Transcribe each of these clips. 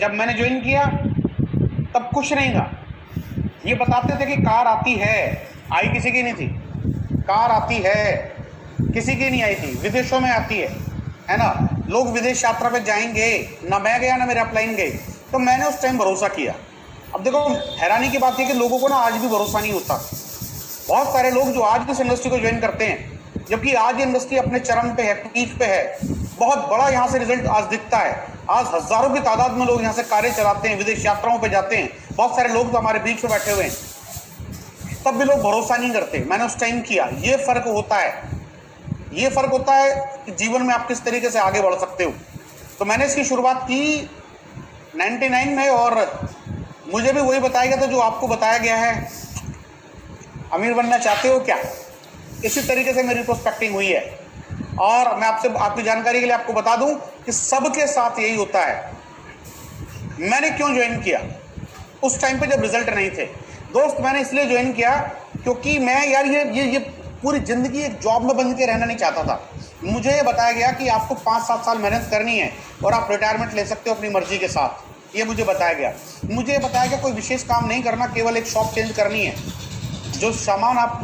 जब मैंने ज्वाइन किया तब कुछ नहीं था। ये बताते थे कि कार आती है, आई किसी की नहीं थी। कार आती है, किसी की नहीं आई थी, विदेशों में आती है ना। लोग विदेश यात्रा पे जाएंगे, ना मैं गया ना मेरे अपलाइन गए, तो मैंने उस टाइम भरोसा किया। अब देखो, हैरानी की बात है कि लोगों को ना आज भी भरोसा नहीं होता। बहुत सारे लोग जो आज इस इंडस्ट्री को ज्वाइन करते हैं, जबकि आज ये इंडस्ट्री अपने चरम पे है, पीक पे है, बहुत बड़ा यहाँ से रिजल्ट आज दिखता है। आज हजारों की तादाद में लोग यहाँ से कारें चलाते हैं, विदेश यात्राओं पे जाते हैं। बहुत सारे लोग तो हमारे बीच में बैठे हुए हैं, तब भी लोग भरोसा नहीं करते। मैंने उस टाइम किया। ये फर्क होता है, ये फर्क होता है कि जीवन में आप किस तरीके से आगे बढ़ सकते हो। तो मैंने इसकी शुरुआत की 99 में, और मुझे भी वही बताया गया था जो आपको बताया गया है। अमीर बनना चाहते हो क्या? इसी तरीके से मेरी प्रोस्पेक्टिंग हुई है। और मैं आपकी जानकारी के लिए आपको बता दूं कि सबके साथ यही होता है। मैंने क्यों ज्वाइन किया उस टाइम पे जब रिजल्ट नहीं थे? दोस्त, मैंने इसलिए ज्वाइन किया क्योंकि मैं यार ये पूरी जिंदगी एक जॉब में बंध के रहना नहीं चाहता था। मुझे ये बताया गया कि आपको 5-7 साल मेहनत करनी है और आप रिटायरमेंट ले सकते हो अपनी मर्जी के साथ। ये मुझे बताया गया। मुझे ये बताया गया कोई विशेष काम नहीं करना, केवल एक शॉप चेंज करनी है। जो सामान आप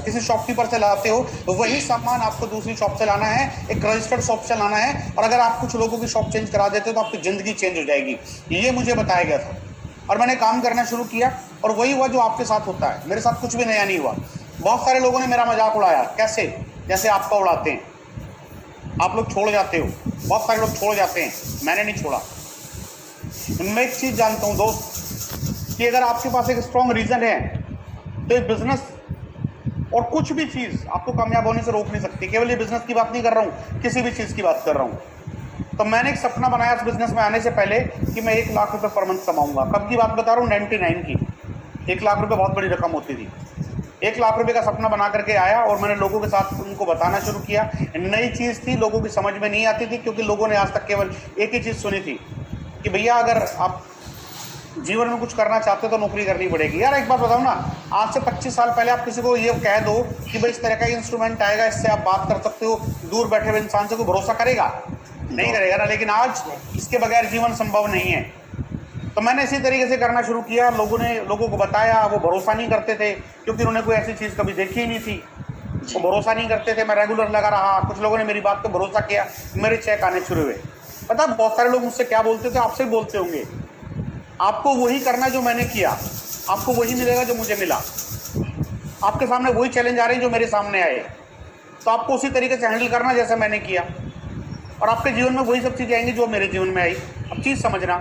किसी शॉपकीपर से लाते हो, तो वही सामान आपको दूसरी शॉप से लाना है, एक रजिस्टर्ड शॉप से लाना है। और अगर आप कुछ लोगों की शॉप चेंज करा देते हो तो आपकी ज़िंदगी चेंज हो जाएगी। ये मुझे बताया गया था और मैंने काम करना शुरू किया, और वही हुआ जो आपके साथ होता है। मेरे साथ कुछ भी नया नहीं हुआ। बहुत सारे लोगों ने मेरा मजाक उड़ाया। कैसे? जैसे आपका उड़ाते हैं। आप लोग छोड़ जाते हो, बहुत सारे लोग छोड़ जाते हैं, मैंने नहीं छोड़ा। मैं एक चीज़ जानता हूँ दोस्त, कि अगर आपके पास एक स्ट्रॉन्ग रीज़न है तो ये बिजनेस और कुछ भी चीज़ आपको कामयाब होने से रोक नहीं सकती। केवल ये बिजनेस की बात नहीं कर रहा हूँ, किसी भी चीज़ की बात कर रहा हूँ। तो मैंने एक सपना बनाया इस बिजनेस में आने से पहले कि मैं 1 लाख रुपए पर मंथ कमाऊंगा। कब की बात बता रहा हूँ? 99 की। 1 लाख रुपए बहुत बड़ी रकम होती थी। 1 लाख रुपए का सपना बना करके आया और मैंने लोगों के साथ उनको बताना शुरू किया। नई चीज़ थी, लोगों की समझ में नहीं आती थी, क्योंकि लोगों ने आज तक केवल एक ही चीज़ सुनी थी कि भैया अगर आप जीवन में कुछ करना चाहते हो तो नौकरी करनी पड़ेगी। यार एक बात बताओ ना, आज से 25 साल पहले आप किसी को ये कह दो कि भाई इस तरह का इंस्ट्रूमेंट आएगा, इससे आप बात कर सकते हो, दूर बैठे हुए इंसान से कोई भरोसा करेगा? नहीं करेगा ना। लेकिन आज इसके बगैर जीवन संभव नहीं है। तो मैंने इसी तरीके से करना शुरू किया। लोगों को बताया, वो भरोसा नहीं करते थे क्योंकि उन्होंने कोई ऐसी चीज़ कभी देखी ही नहीं थी। वो भरोसा नहीं करते थे। मैं रेगुलर लगा रहा, कुछ लोगों ने मेरी बात पर भरोसा किया, मेरे चेक आने शुरू हुए। पता बहुत सारे लोग मुझसे क्या बोलते थे, आपसे बोलते होंगे, आपको वही करना जो मैंने किया, आपको वही मिलेगा जो मुझे मिला। आपके सामने वही चैलेंज आ रहे हैं जो मेरे सामने आए, तो आपको उसी तरीके से हैंडल करना जैसे मैंने किया, और आपके जीवन में वही सब चीज़ें आएंगी जो मेरे जीवन में आई। अब चीज़ समझना।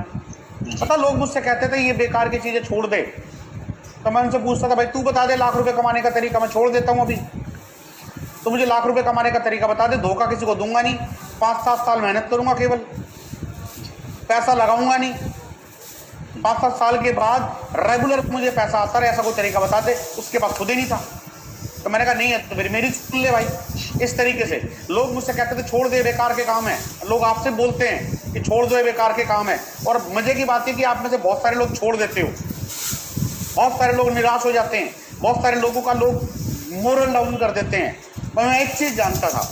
पता लोग मुझसे कहते थे ये बेकार की चीज़ें छोड़ दे, तो मैं उनसे पूछता था भाई तू बता दे लाख रुपए कमाने का तरीका, मैं छोड़ देता हूँ अभी। तो मुझे लाख रुपए कमाने का तरीका बता दे, धोखा किसी को दूंगा नहीं, 5-7 साल मेहनत करूँगा, केवल पैसा लगाऊंगा नहीं, 5-7 साल के बाद रेगुलर मुझे पैसा आता रहे, ऐसा कोई तरीका बता दे। उसके पास खुद ही नहीं था। तो मैंने कहा नहीं है तो फिर मेरी सुन ले भाई। इस तरीके से लोग मुझसे कहते थे छोड़ दे, बेकार के काम है। लोग आपसे बोलते हैं कि छोड़ दो, ये बेकार के काम है। और मजे की बात है कि आप में से बहुत सारे लोग छोड़ देते हो, बहुत सारे लोग निराश हो जाते हैं, बहुत सारे लोगों का लोग मोरल डाउन कर देते हैं। पर मैं एक चीज़ जानता था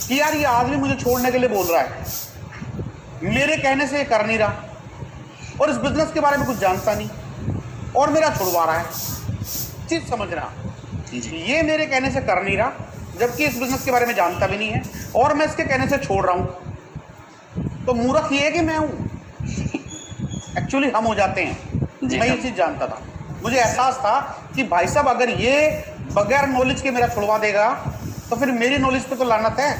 कि यार ये आदमी मुझे छोड़ने के लिए बोल रहा है, मेरे कहने से ये कर नहीं रहा, और इस बिजनेस के बारे में कुछ जानता नहीं और मेरा छुड़वा रहा है। चीज़ समझना, ये मेरे कहने से कर नहीं रहा, जबकि इस बिजनेस के बारे में जानता भी नहीं है, और मैं इसके कहने से छोड़ रहा हूँ। तो मूर्ख ये है कि मैं हूँ? एक्चुअली हम हो जाते हैं। मैं ये चीज़ जानता था। मुझे एहसास था कि भाई साहब अगर ये बगैर नॉलेज के मेरा छुड़वा देगा तो फिर मेरी नॉलेज पे तो लानत है।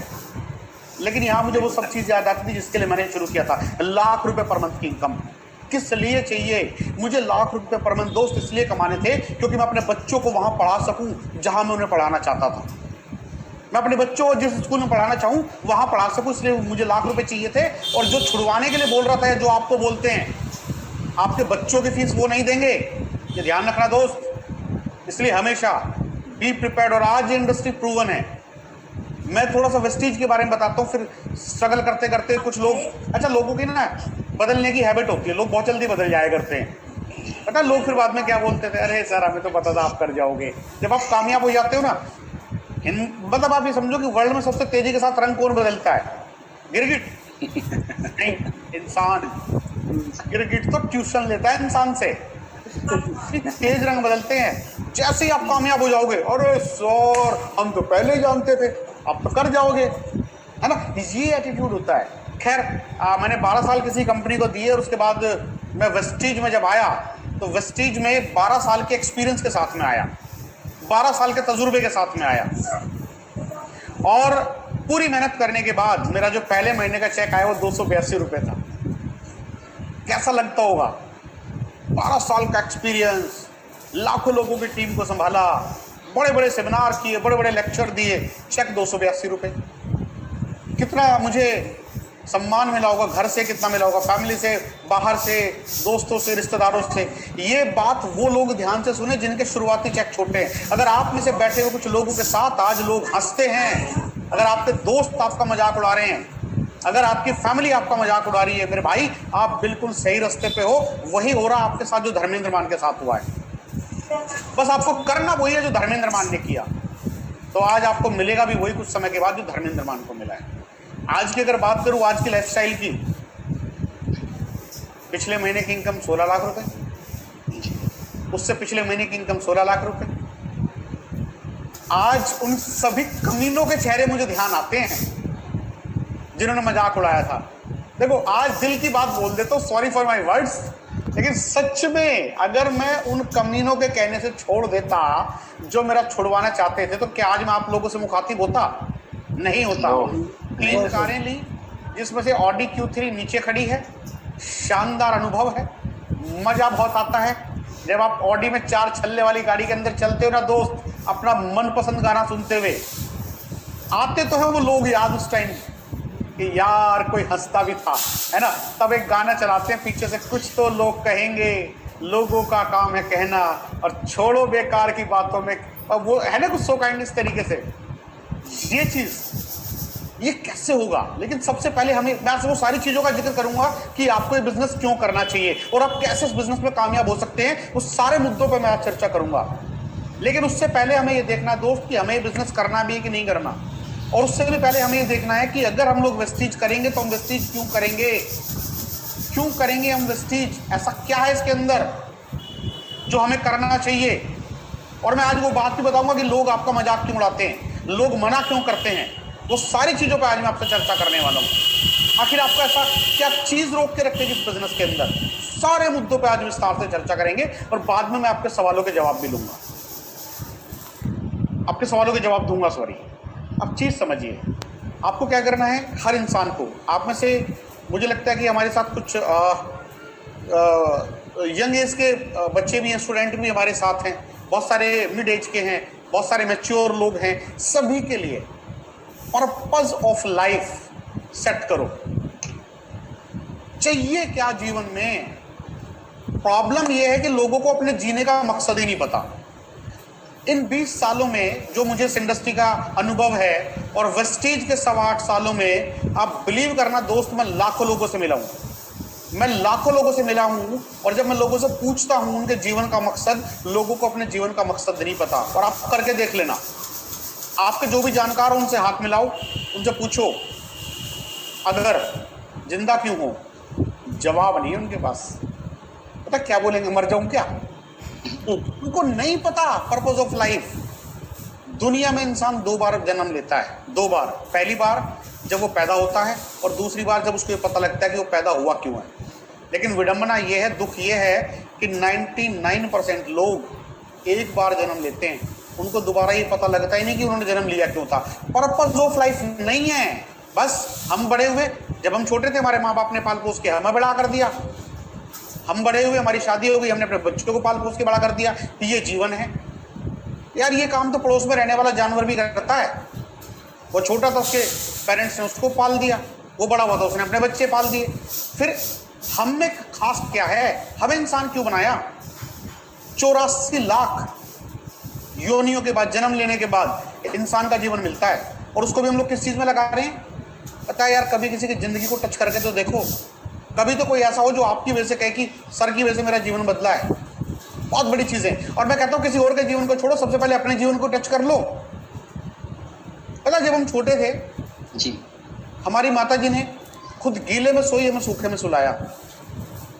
लेकिन यहाँ मुझे वो सब चीज़ याद आती थी जिसके लिए मैंने शुरू किया था। लाख रुपए पर मंथ की इनकम किस लिए चाहिए? मुझे लाख रुपए पर मंथ दोस्त इसलिए कमाने थे क्योंकि मैं अपने बच्चों को वहाँ पढ़ा सकूँ जहाँ मैं उन्हें पढ़ाना चाहता था। मैं अपने बच्चों को जिस स्कूल में पढ़ाना चाहूँ वहाँ पढ़ा सकूँ, इसलिए मुझे लाख रुपए चाहिए थे। और जो छुड़वाने के लिए बोल रहा था, जो आपको बोलते हैं आपके बच्चों की फीस वो नहीं देंगे, ये ध्यान रखना दोस्त। इसलिए हमेशा बी प्रिपेयर्ड। और आज ये इंडस्ट्री प्रूवन है। मैं थोड़ा सा वेस्टीज के बारे में बताता हूँ, फिर स्ट्रगल करते करते कुछ लोग, अच्छा लोगों की ना बदलने की हैबिट होती है, लोग बहुत जल्दी बदल जाया करते हैं। पता लोग फिर बाद में क्या बोलते थे, अरे सर हमें तो पता था आप कर जाओगे। जब आप कामयाब हो जाते हो ना, मतलब आप ये समझो कि वर्ल्ड में सबसे तेजी के साथ रंग कौन बदलता है? गिरगिट नहीं, इंसान। गिरगिट तो ट्यूशन लेता है इंसान से, तेज रंग बदलते हैं। जैसे ही आप कामयाब हो जाओगे, अरे सर हम तो पहले ही जानते थे, आप तो कर जाओगे, है ना, ये एटीट्यूड होता है। खैर मैंने 12 साल किसी कंपनी को दिए और उसके बाद मैं वेस्टीज में जब आया तो वेस्टीज में 12 साल के एक्सपीरियंस के साथ में आया, 12 साल के तजुर्बे के साथ में आया, और पूरी मेहनत करने के बाद मेरा जो पहले महीने का चेक आया वो 282 रुपये था। कैसा लगता होगा? 12 साल का एक्सपीरियंस, लाखों लोगों की टीम को संभाला, बड़े बड़े सेमिनार किए, बड़े बड़े लेक्चर दिए, चेक 282 रुपये। कितना मुझे सम्मान मिला होगा, घर से कितना मिला होगा, फैमिली से, बाहर से, दोस्तों से, रिश्तेदारों से। ये बात वो लोग ध्यान से सुने जिनके शुरुआती चेक छोटे हैं। अगर आप में से बैठे हुए कुछ लोगों के साथ आज लोग हंसते हैं, अगर आपके दोस्त आपका मजाक उड़ा रहे हैं, अगर आपकी फैमिली आपका मजाक उड़ा रही है, मेरे भाई आप बिल्कुल सही रास्ते पे हो। वही हो रहा आपके साथ जो धर्मेंद्र मान के साथ हुआ है। बस आपको करना वही है जो धर्मेंद्र मान ने किया, तो आज आपको मिलेगा भी वही कुछ समय के बाद जो धर्मेंद्र मान को मिला है। आज की अगर बात करूं, आज की लाइफस्टाइल की, पिछले महीने की इनकम 16 लाख रुपए, उससे पिछले महीने की इनकम 16 लाख रुपए। आज उन सभी कमीनों के चेहरे मुझे ध्यान आते हैं जिन्होंने मजाक उड़ाया था। देखो आज दिल की बात बोल देता हूं, सॉरी फॉर माई वर्ड्स, लेकिन सच में अगर मैं उन कमीनों के कहने से छोड़ देता जो मेरा छुड़वाना चाहते थे, तो क्या आज मैं आप लोगों से मुखातिब होता? नहीं होता। 3 कारें ली, जिसमें से ऑडी Q3 नीचे खड़ी है। शानदार अनुभव है, मजा बहुत आता है जब आप ऑडी में 4 छल्ले वाली गाड़ी के अंदर चलते हो ना दोस्त, अपना मनपसंद गाना सुनते हुए। आते तो है वो लोग याद उस टाइम कि यार कोई हंसता भी था, है ना, तब एक गाना चलाते हैं पीछे से, कुछ तो लोग कहेंगे, लोगों का काम है कहना, और छोड़ो बेकार की बातों में, और वो है ना कुछ सो काइंड इस तरीके से। ये चीज ये कैसे होगा? लेकिन सबसे पहले मैं आपसे वो सारी चीजों का जिक्र करूंगा कि आपको ये बिजनेस क्यों करना चाहिए और आप कैसे इस बिजनेस में कामयाब हो सकते हैं, उस सारे मुद्दों पर मैं आज चर्चा करूंगा। लेकिन उससे पहले हमें ये देखना है दोस्त कि हमें ये बिजनेस करना भी है कि नहीं करना, और उससे भी पहले हमें ये देखना है कि अगर हम लोग वेस्टीज करेंगे तो हम वेस्टीज क्यों करेंगे, क्यों करेंगे हम वेस्टीज, ऐसा क्या है इसके अंदर जो हमें करना चाहिए। और मैं आज वो बात भी बताऊंगा कि लोग आपका मजाक क्यों उड़ाते हैं, लोग मना क्यों करते हैं, वो सारी चीजों पे आज मैं आपसे चर्चा करने वाला हूं। आखिर आपको ऐसा क्या चीज रोक के रखेगी इस बिजनेस के अंदर, सारे मुद्दों पे आज विस्तार से चर्चा करेंगे, और बाद में मैं आपके सवालों के जवाब भी लूंगा, आपके सवालों के जवाब दूंगा। सॉरी, अब चीज समझिए, आपको क्या करना है, हर इंसान को, आप में से मुझे लगता है कि हमारे साथ कुछ यंग एज के बच्चे भी हैं, स्टूडेंट भी हमारे साथ हैं, बहुत सारे मिड एज के हैं, बहुत सारे मैच्योर लोग हैं। सभी के लिए पर्पस ऑफ लाइफ सेट करो। चाहिए क्या जीवन में? प्रॉब्लम यह है कि लोगों को अपने जीने का मकसद ही नहीं पता। इन 20 सालों में जो मुझे इस इंडस्ट्री का अनुभव है और वेस्टीज के 8.25 सालों में, आप बिलीव करना दोस्त, मैं लाखों लोगों से मिला हूं, मैं लाखों लोगों से मिला हूं, और जब मैं लोगों से पूछता हूं उनके जीवन का मकसद, लोगों को अपने जीवन का मकसद नहीं पता। और आप करके देख लेना, आपके जो भी जानकार हो उनसे हाथ मिलाओ, उनसे पूछो अगर जिंदा क्यों हो, जवाब नहीं है उनके पास। पता क्या बोलेंगे, मर जाऊं क्या? उनको नहीं पता पर्पस ऑफ लाइफ। दुनिया में इंसान 2 बार जन्म लेता है, 2 बार। पहली बार जब वो पैदा होता है, और दूसरी बार जब उसको ये पता लगता है कि वो पैदा हुआ क्यों है। लेकिन विडंबना ये है, दुख ये है कि 99% लोग एक बार जन्म लेते हैं, उनको दोबारा ये पता लगता ही नहीं कि उन्होंने जन्म लिया क्यों था। पर्पस ऑफ लाइफ नहीं है। बस हम बड़े हुए, जब हम छोटे थे हमारे माँ बाप ने पाल पोस के हमें बड़ा कर दिया, हम बड़े हुए, हमारी शादी हो गई, हमने अपने बच्चों को पाल पोस के बड़ा कर दिया, ये जीवन है। यार ये काम तो पड़ोस में रहने वाला जानवर भी करता है। वो छोटा था, उसके पेरेंट्स ने उसको पाल दिया, वो बड़ा हुआ था, उसने अपने बच्चे पाल दिए। फिर हम में खास क्या है, हमें इंसान क्यों बनाया? 84 लाख योनियों के बाद, जन्म लेने के बाद इंसान का जीवन मिलता है, और उसको भी हम लोग किस चीज़ में लगा रहे हैं? पता है यार, कभी किसी की ज़िंदगी को टच करके तो देखो, कभी तो कोई ऐसा हो जो आपकी वजह से कहे कि सर की वजह से मेरा जीवन बदला है। बहुत बड़ी चीज़ें। और मैं कहता हूँ किसी और के जीवन को छोड़ो, सबसे पहले अपने जीवन को टच कर लो। पता जब हम छोटे थे जी, हमारी माता जी ने खुद गीले में सोई, हमें सूखे में सुलाया।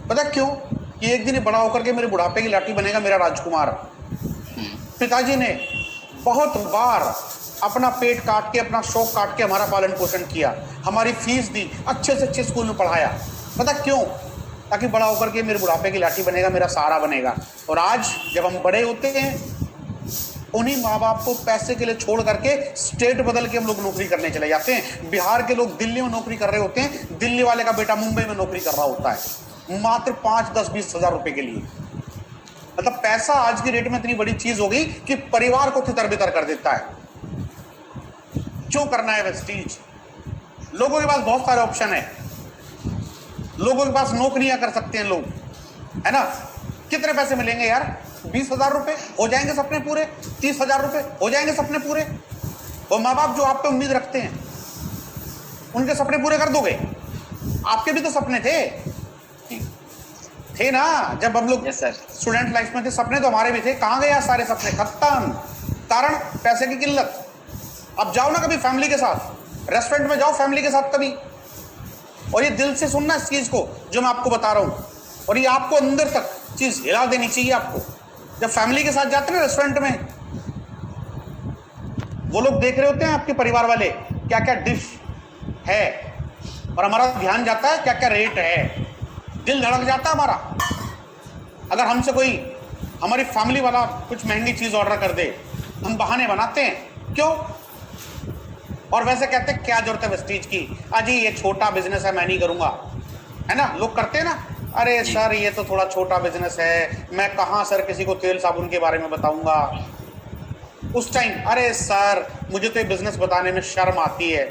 पता क्यों? कि एक दिन ये बड़ा होकर के मेरे बुढ़ापे की लाठी बनेगा मेरा राजकुमार। पिताजी ने बहुत बार अपना पेट काट के, अपना शौक काट के हमारा पालन पोषण किया, हमारी फीस दी, अच्छे से अच्छे स्कूल में पढ़ाया। पता क्यों? ताकि बड़ा होकर के मेरे बुढ़ापे की लाठी बनेगा, मेरा सहारा बनेगा। और आज जब हम बड़े होते हैं, उन्हीं माँ बाप को पैसे के लिए छोड़ करके स्टेट बदल के हम लोग नौकरी करने चले जाते हैं। बिहार के लोग दिल्ली में नौकरी कर रहे होते हैं, दिल्ली वाले का बेटा मुंबई में नौकरी कर रहा होता है, मात्र 5, 10, 20 हज़ार रुपए के लिए। मतलब पैसा आज की डेट में इतनी बड़ी चीज हो गई कि परिवार को तितर बितर कर देता है। क्यों करना है वेस्टीज? लोगों के पास बहुत सारे ऑप्शन है, लोगों के पास नौकरियां कर सकते हैं लोग, है ना? कितने पैसे मिलेंगे यार? 20,000 रुपए हो जाएंगे सपने पूरे, 30,000 रुपए हो जाएंगे सपने पूरे। और माँ बाप जो आप पे उम्मीद रखते हैं, उनके सपने पूरे कर दोगे? आपके भी तो सपने थे ना, जब हम लोग स्टूडेंट लाइफ में थे, सपने तो हमारे भी थे। कहाँ गए सारे सपने? खत्म। कारण पैसे की किल्लत। अब जाओ ना कभी फैमिली के साथ, रेस्टोरेंट में जाओ फैमिली के साथ कभी, और ये दिल से सुनना इस चीज को जो मैं आपको बता रहा हूं, और ये आपको अंदर तक चीज हिला देनी चाहिए आपको। जब फैमिली के साथ जाते हैं ना रेस्टोरेंट में, वो लोग देख रहे होते हैं आपके परिवार वाले क्या क्या डिश है, और हमारा ध्यान जाता है क्या क्या रेट है। दिल धड़क जाता है हमारा। अगर हमसे कोई हमारी फैमिली वाला कुछ महंगी चीज ऑर्डर कर दे, हम बहाने बनाते हैं। क्यों? और वैसे कहते हैं क्या जरूरत है वेस्टीज की, अजी ये छोटा बिजनेस है, मैं नहीं करूंगा, है ना? लोग करते हैं ना, अरे सर ये तो थोड़ा छोटा बिजनेस है, मैं कहाँ सर किसी को तेल साबुन के बारे में बताऊंगा। उस टाइम अरे सर मुझे तो ये बिजनेस बताने में शर्म आती है।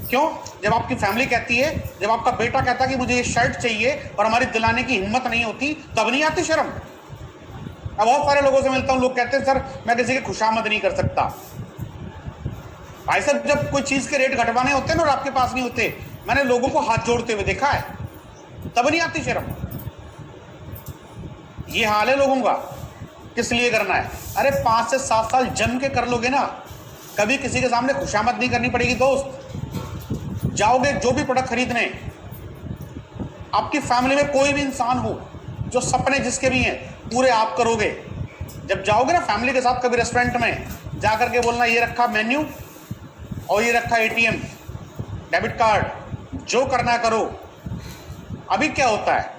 क्यों? जब आपकी फैमिली कहती है, जब आपका बेटा कहता है कि मुझे ये शर्ट चाहिए और हमारी दिलाने की हिम्मत नहीं होती, तब नहीं आती शर्म। अब बहुत सारे लोगों से मिलता हूं, लोग कहते हैं सर मैं किसी की खुशामद नहीं कर सकता। भाई साहब जब कोई चीज के रेट घटवाने होते हैं ना और आपके पास नहीं होते, मैंने लोगों को हाथ जोड़ते हुए देखा है, तब नहीं आती शर्म। ये हाल है लोगों का। किस लिए करना है? अरे 5 से 7 साल जम के कर लोगे ना, कभी किसी के सामने खुशामद नहीं करनी पड़ेगी दोस्त। जाओगे जो भी प्रोडक्ट खरीदने, आपकी फैमिली में कोई भी इंसान हो, जो सपने जिसके भी हैं पूरे आप करोगे। जब जाओगे ना फैमिली के साथ कभी रेस्टोरेंट में, जाकर के बोलना ये रखा मेन्यू और ये रखा ATM, डेबिट कार्ड, जो करना करो। अभी क्या होता है,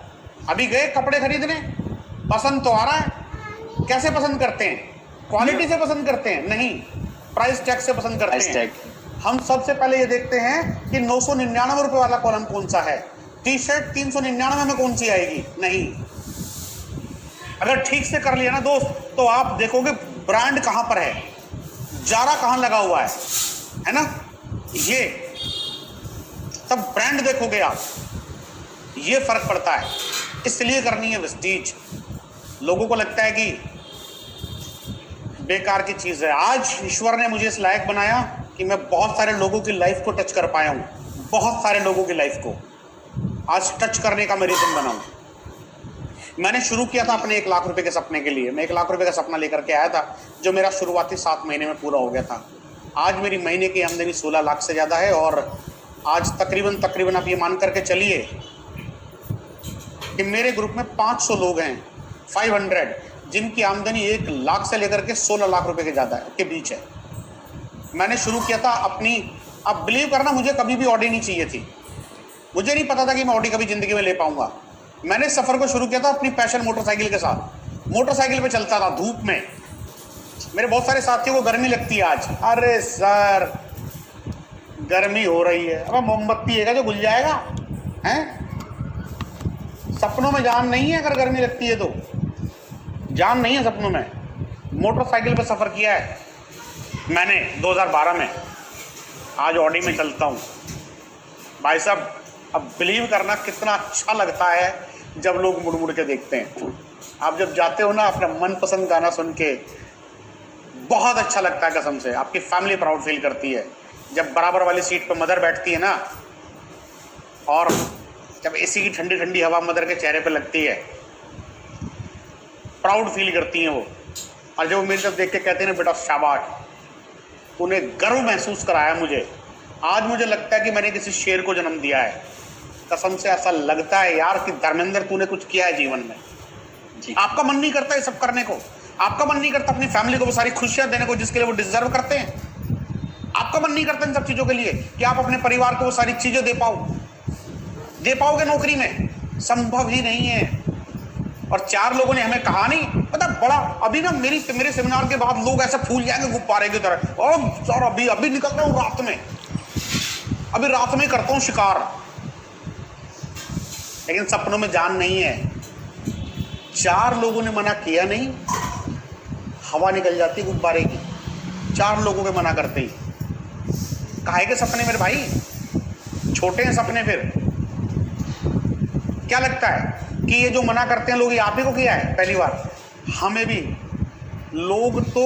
अभी गए कपड़े खरीदने, पसंद तो आ रहा है। कैसे पसंद करते हैं? क्वालिटी से पसंद करते हैं? नहीं, प्राइस टैग से पसंद करते हैं। हम सबसे पहले ये देखते हैं कि 999 रुपए वाला कॉलम कौन सा है, टी शर्ट 399 में कौन सी आएगी। नहीं, अगर ठीक से कर लिया ना दोस्त, तो आप देखोगे ब्रांड कहां पर है, जारा कहां लगा हुआ है ना? ये तब ब्रांड देखोगे आप, ये फर्क पड़ता है। इसलिए करनी है वेस्टीज। लोगों को लगता है कि बेकार की चीज है। आज ईश्वर ने मुझे इस लायक बनाया कि मैं बहुत सारे लोगों की लाइफ को टच कर पाया हूँ, बहुत सारे लोगों की लाइफ को आज टच करने का मैं रीजन बना हूँ। मैंने शुरू किया था अपने 1 लाख रुपए के सपने के लिए। मैं 1 लाख रुपए का सपना लेकर के आया था, जो मेरा शुरुआती 7 महीने में पूरा हो गया था। आज मेरी महीने की आमदनी 16 लाख से ज़्यादा है, और आज तकरीबन आप ये मान करके चलिए कि मेरे ग्रुप में 500 लोग हैं, 500, जिनकी आमदनी 1 लाख से लेकर के 16 लाख रुपए के ज़्यादा के बीच है। मैंने शुरू किया था अपनी, अब बिलीव करना मुझे कभी भी ऑडी नहीं चाहिए थी, मुझे नहीं पता था कि मैं ऑडी कभी ज़िंदगी में ले पाऊंगा। मैंने सफ़र को शुरू किया था अपनी पैशन मोटरसाइकिल के साथ। मोटरसाइकिल पे चलता था धूप में। मेरे बहुत सारे साथियों को गर्मी लगती है आज, अरे सर गर्मी हो रही है। अब मोमबत्ती है जो गुल जाएगा हैं? सपनों में जान नहीं है, अगर गर्मी लगती है तो जान नहीं है सपनों में। मोटरसाइकिल पे सफ़र किया है मैंने 2012 में, आज ऑडी में चलता हूँ। भाई साहब अब बिलीव करना कितना अच्छा लगता है जब लोग मुड़ मुड़ के देखते हैं। आप जब जाते हो ना अपना मनपसंद गाना सुन के, बहुत अच्छा लगता है कसम से। आपकी फैमिली प्राउड फील करती है जब बराबर वाली सीट पर मदर बैठती है ना, और जब एसी की ठंडी ठंडी हवा मदर के चेहरे पे लगती है, प्राउड फील करती हैं वो। और जब वो मेरी तरफ देख के कहते हैं ना बेटा शाबाश, उन्हें गर्व महसूस कराया मुझे। आज मुझे लगता है कि मैंने किसी शेर को जन्म दिया है। कसम से ऐसा लगता है यार कि धर्मेंद्र तूने कुछ किया है जीवन में जी। आपका मन नहीं करता ये सब करने को? आपका मन नहीं करता अपनी फैमिली को वो सारी खुशियां देने को जिसके लिए वो डिजर्व करते हैं? आपका मन नहीं करता इन सब चीजों के लिए कि आप अपने परिवार को वो सारी चीजें दे पाओगे नौकरी में? संभव ही नहीं है। और 4 लोगों ने हमें कहा नहीं पता बड़ा, अभी ना मेरे सेमिनार के बाद लोग ऐसे फूल जाएंगे गुब्बारे की तरह, और सर अभी निकल रहा हूँ रात में, अभी रात में करता हूँ शिकार, लेकिन सपनों में जान नहीं है। 4 लोगों ने मना किया नहीं, हवा निकल जाती गुब्बारे की, 4 लोगों के मना करते ही। काहे के सपने मेरे भाई? छोटे हैं सपने। फिर क्या लगता है कि ये जो मना करते हैं लोग, ये आप ही को किया है? पहली बार हमें भी लोग तो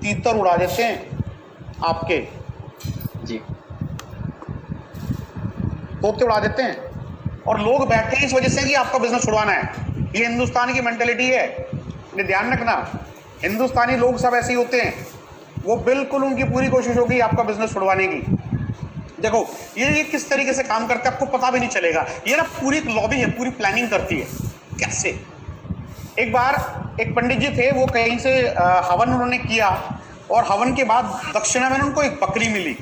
तीतर उड़ा देते हैं आपके जी, तोते उड़ा देते हैं, और लोग बैठे हैं इस वजह से कि आपका बिजनेस छुड़वाना है। ये हिंदुस्तान की मेंटेलिटी है, ये ध्यान रखना। हिंदुस्तानी लोग सब ऐसे ही होते हैं, वो बिल्कुल उनकी पूरी कोशिश होगी आपका बिजनेस छुड़वाने की। देखो ये किस तरीके से काम करते हैं आपको पता भी नहीं चलेगा। ये ना पूरी एक लॉबी है, पूरी प्लानिंग करती है। कैसे? एक बार एक पंडित जी थे, वो कहीं से हवन उन्होंने किया, और हवन के बाद दक्षिणा में उनको एक बकरी मिली।